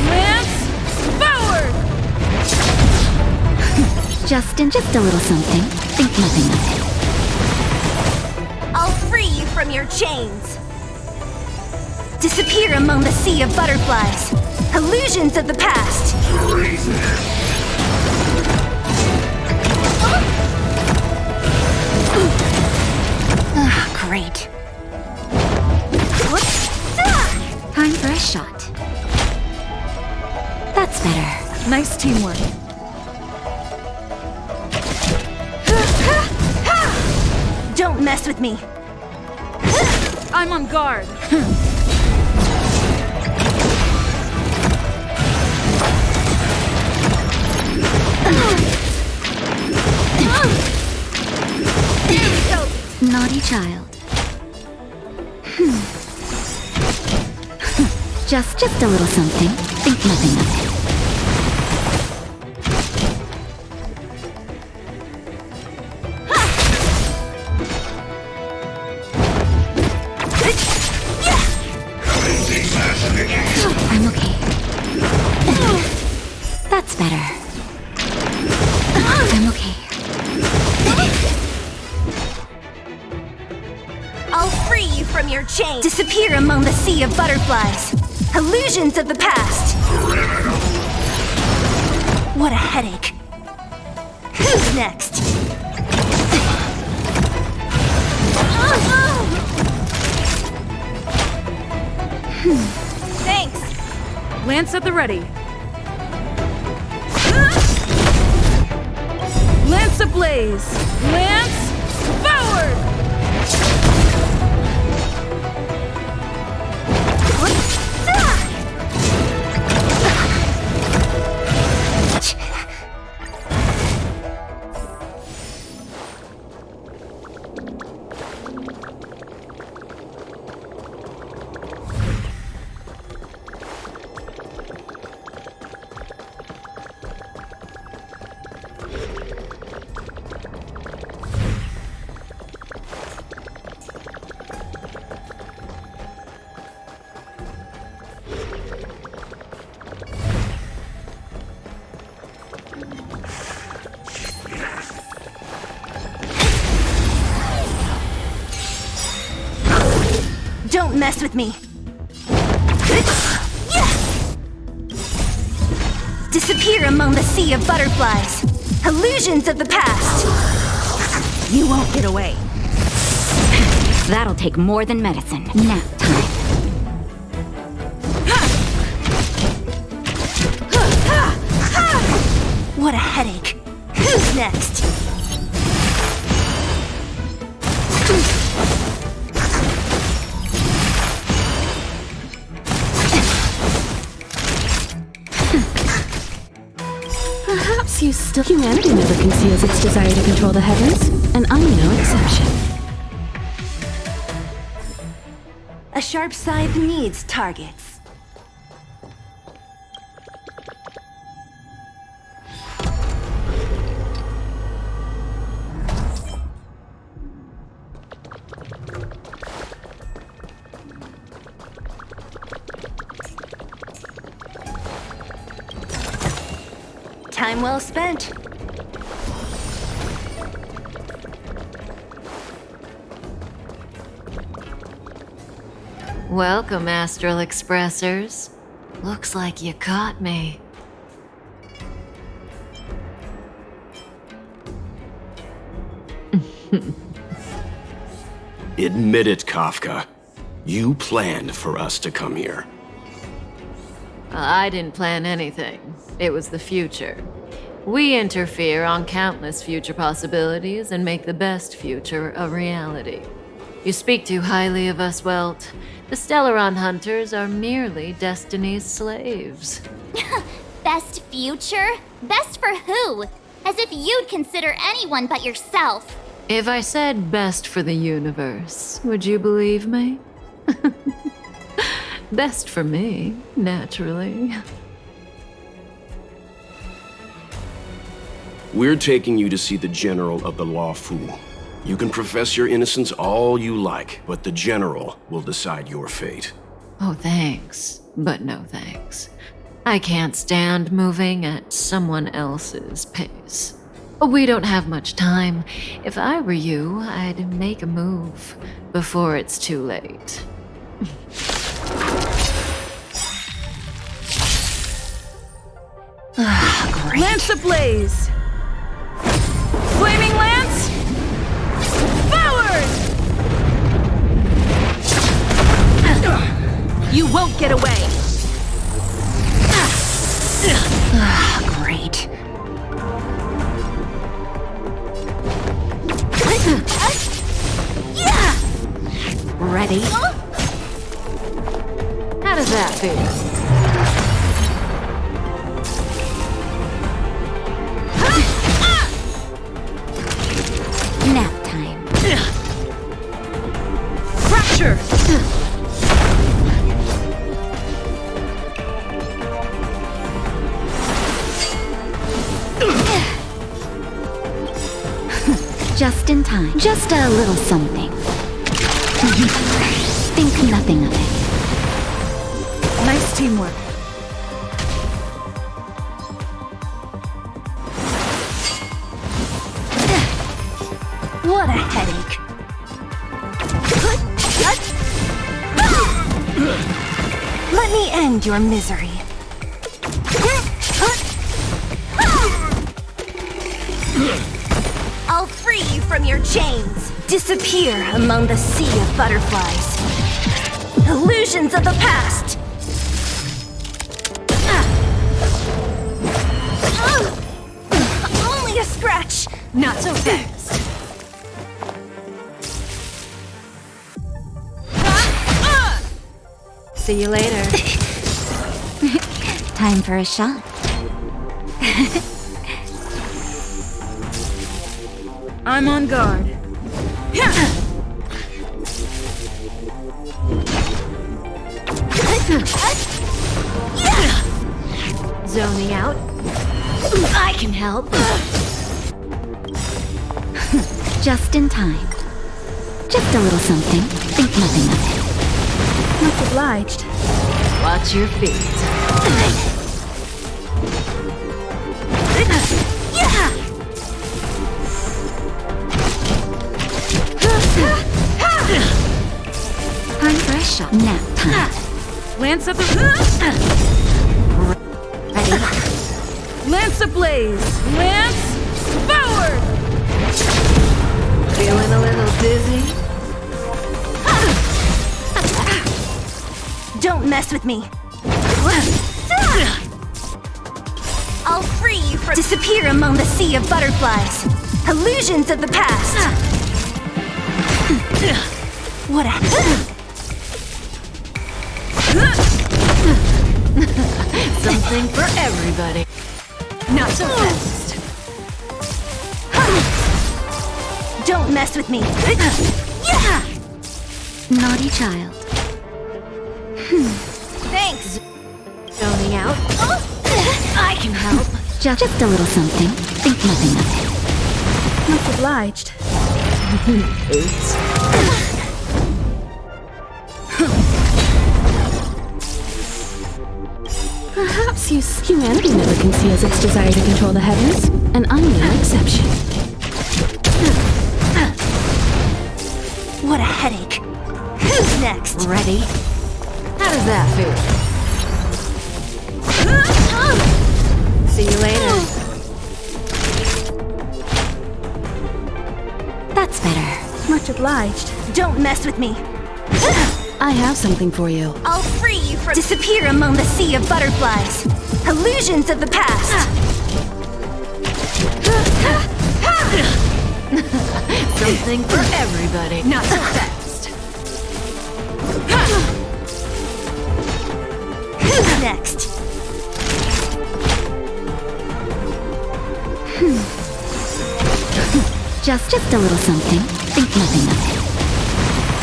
Lance forward!
Just a little something. Think nothing of it.
I'll free you from your chains. Disappear among the sea of butterflies. Illusions of the past.
Great. Time for a shot. That's better.
Nice teamwork.
Don't mess with me.
I'm on guard.
Naughty child. Just a little something. Think nothing of it. I'm okay. That's better. I'm okay.
I'll free you from your chains. Disappear among the sea of butterflies. Illusions of the past. What a headache. Who's next?
Thanks. Lance at the ready. Lance ablaze. Lance forward.
Don't mess with me. Disappear among the sea of butterflies. Illusions of the past.
You won't get away.
That'll take more than medicine. Nap time.
What a headache. Who's next?
Perhaps you still... Humanity never conceals its desire to control the heavens, and I'm no exception.
A sharp scythe needs targets. Time well spent.
Welcome, Astral Expressors. Looks like you caught me.
Admit it, Kafka. You planned for us to come here.
I didn't plan anything. It was the future. We interfere on countless future possibilities and make the best future a reality. You speak too highly of us, Welt. The Stellaron hunters are merely Destiny's slaves.
Best future? Best for who? As if you'd consider anyone but yourself.
If I said best for the universe, would you believe me? Best for me, naturally.
We're taking you to see the General of the Luofu. You can profess your innocence all you like, but the General will decide your fate.
Oh, thanks, but no thanks. I can't stand moving at someone else's pace. We don't have much time. If I were you, I'd make a move before it's too late.
Great. Lance ablaze! Flaming lance! Forward! You won't get away!
Great. Ready?
How does that feel?
Nap time.
Fracture!
Just in time. Just a little something. Think nothing of it.
Nice teamwork.
What a headache. end your misery. I'll free you from your chains. Disappear among the sea of butterflies. Illusions of the past. Only a scratch.
Not so fast.
See you later. Time for a shot.
I'm on guard.
Zoning out.
I can help. Just in time. Just a little something. Think nothing of it.
Much obliged.
Watch your feet.
Time for a shot. Nap time.
Lance up
Ready?
Lance ablaze! Lance forward!
Feeling a little dizzy?
Don't mess with me. I'll free you from disappear among the sea of butterflies. Illusions of the past. What a
Something for everybody.
not so fast. Don't mess with me.
Naughty child.
Thanks.
Zoning out.
I can help.
Just a little something. Think nothing of it.
Much obliged.
Oops.
Perhaps humanity never conceals its desire to control the heavens, and I'm no exception.
What a headache. Who's next?
Ready? How does that feel? See you later.
That's better.
Much obliged.
Don't mess with me.
I have something for you.
I'll free you from disappear among the sea of butterflies. Illusions of the past.
Something for everybody.
Not so fast. Who's next?
Just a little something. Think nothing of it.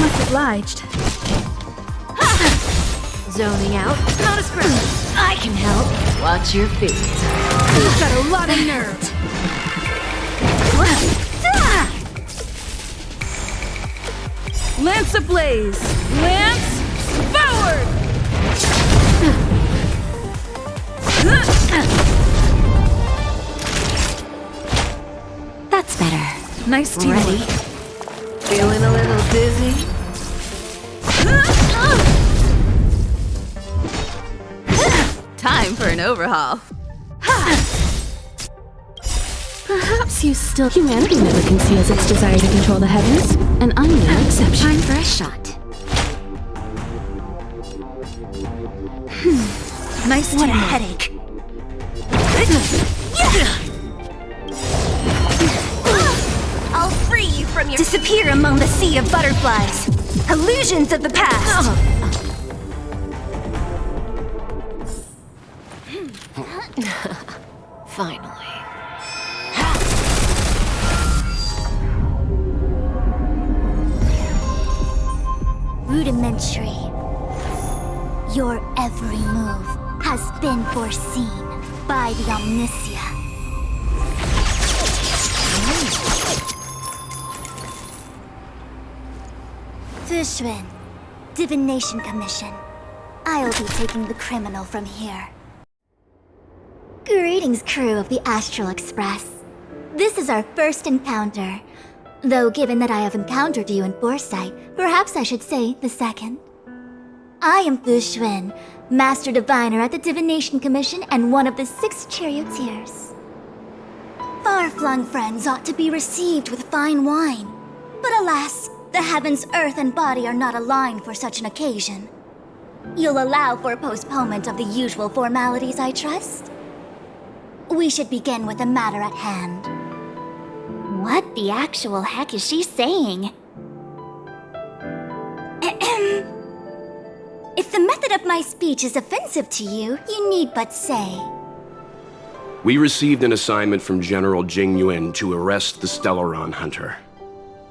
Much obliged.
Zoning out.
Not a scratch. I can help.
Watch your feet.
You've got a lot of nerve. Lance ablaze! Lance forward!
That's better.
Nice teamwork.
Ready? Feeling a little dizzy?
Time for an overhaul. Perhaps humanity never conceals its desire to control the heavens, and I'm no exception.
Time for a shot.
Nice
What a
teamwork.
headache. I'll free you from your disappear among the sea of butterflies. Illusions of the past.
Finally.
Rudimentary. Your every move has been foreseen by the Omniscient. Fushun, Divination Commission. I'll be taking the criminal from here. Greetings, crew of the Astral Express. This is our first encounter. Though given that I have encountered you in foresight, perhaps I should say the second. I am Fushun,
Master Diviner at the Divination Commission and one of the 6 charioteers. Far-flung friends ought to be received with fine wine. But alas, the heavens, earth, and body are not aligned for such an occasion. You'll allow for a postponement of the usual formalities, I trust? We should begin with the matter at hand.
What the actual heck is she saying?
If the method of my speech is offensive to you, you need but say.
We received an assignment from General Jing Yuan to arrest the Stellaron hunter.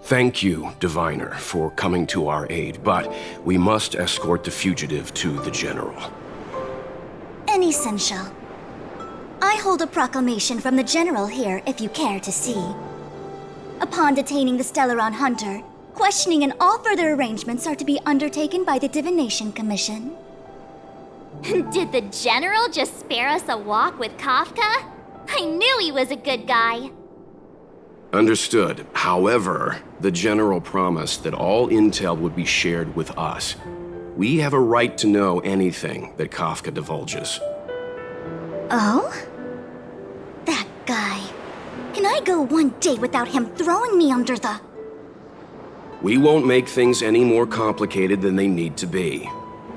Thank you, Diviner, for coming to our aid, but we must escort the fugitive to the General.
Essential. I hold a proclamation from the General here, if you care to see. Upon detaining the Stellaron hunter, questioning and all further arrangements are to be undertaken by the Divination Commission.
Did the General just spare us a walk with Kafka? I knew he was a good guy.
Understood. However, the General promised that all intel would be shared with us. We have a right to know anything that Kafka divulges.
Oh? That guy. Can I go one day without him throwing me under the...
We won't make things any more complicated than they need to be.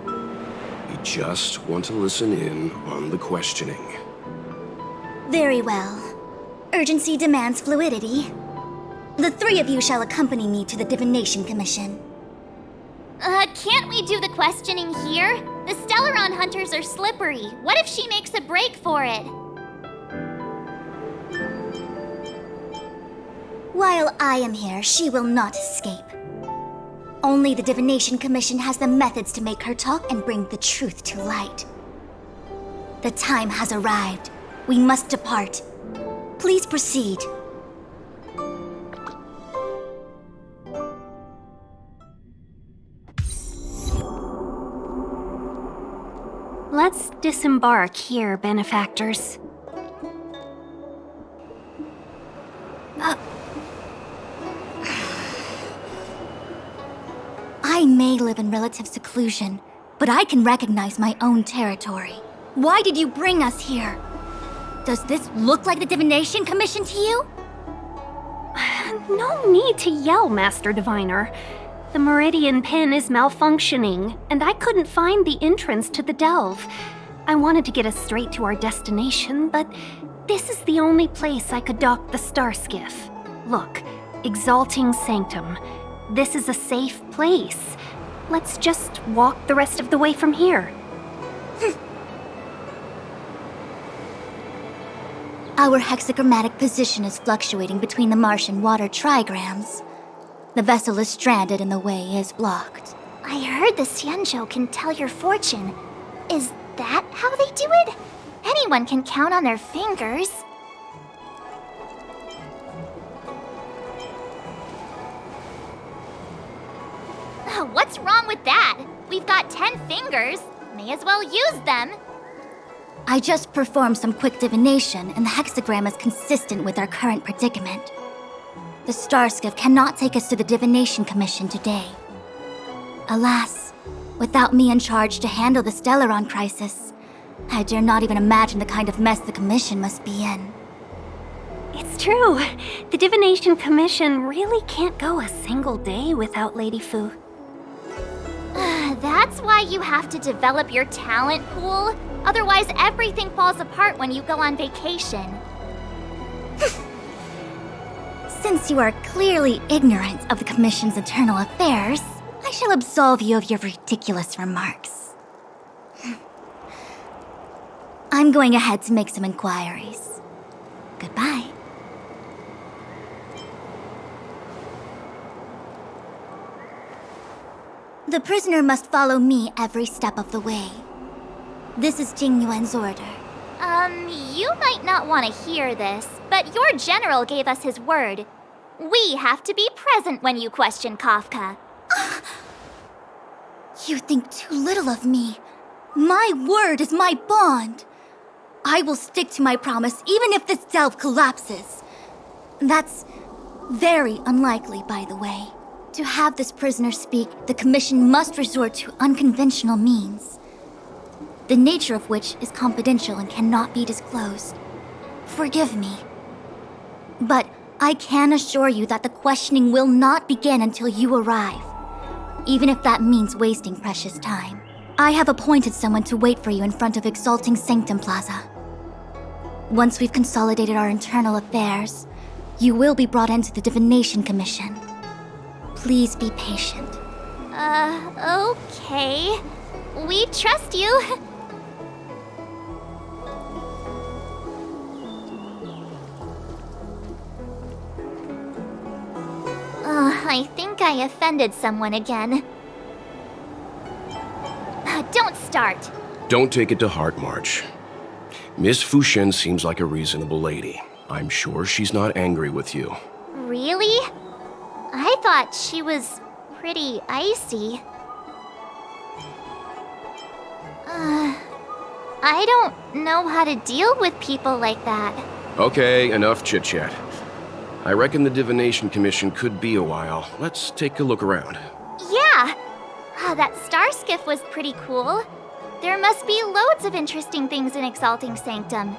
We just want to listen in on the questioning.
Very well. Urgency demands fluidity. The 3 of you shall accompany me to the Divination Commission.
Can't we do the questioning here? The Stellaron hunters are slippery. What if she makes a break for it?
While I am here, she will not escape. Only the Divination Commission has the methods to make her talk and bring the truth to light. The time has arrived. We must depart. Please proceed.
Let's disembark here, benefactors.
I may live in relative seclusion, but I can recognize my own territory. Why did you bring us here? Does this look like the Divination Commission to you?
No need to yell, Master Diviner. The Meridian Pin is malfunctioning, and I couldn't find the entrance to the delve. I wanted to get us straight to our destination, but this is the only place I could dock the star skiff. Look, Exalting Sanctum. This is a safe place. Let's just walk the rest of the way from here.
Our hexagrammatic position is fluctuating between the Martian water trigrams. The vessel is stranded and the way is blocked.
I heard the Xiangzhou can tell your fortune. Is that how they do it? Anyone can count on their fingers. What's wrong with that? We've got 10 fingers. May as well use them.
I just performed some quick divination, and the hexagram is consistent with our current predicament. The Starskiff cannot take us to the Divination Commission today. Alas, without me in charge to handle the Stellaron crisis, I dare not even imagine the kind of mess the Commission must be in.
It's true. The Divination Commission really can't go a single day without Lady Fu.
That's why you have to develop your talent pool. Otherwise, everything falls apart when you go on vacation.
Since you are clearly ignorant of the Commission's internal affairs, I shall absolve you of your ridiculous remarks. I'm going ahead to make some inquiries. Goodbye. The prisoner must follow me every step of the way. This is Jing Yuan's order.
You might not want to hear this, but your general gave us his word. We have to be present when you question Kafka.
You think too little of me. My word is my bond. I will stick to my promise even if this delve collapses. That's very unlikely, by the way. To have this prisoner speak, the Commission must resort to unconventional means. the nature of which is confidential and cannot be disclosed. Forgive me. But I can assure you that the questioning will not begin until you arrive, even if that means wasting precious time. I have appointed someone to wait for you in front of Exalting Sanctum Plaza. Once we've consolidated our internal affairs, you will be brought into the Divination Commission. Please be patient.
Okay. We trust you. I think I offended someone again. Don't start.
Don't take it to heart, March. Miss Fushen seems like a reasonable lady. I'm sure she's not angry with you.
Really? I thought she was pretty icy. I don't know how to deal with people like that.
Okay, enough chit-chat. I reckon the Divination Commission could be a while. Let's take a look around.
Yeah! That star skiff was pretty cool. There must be loads of interesting things in Exalting Sanctum.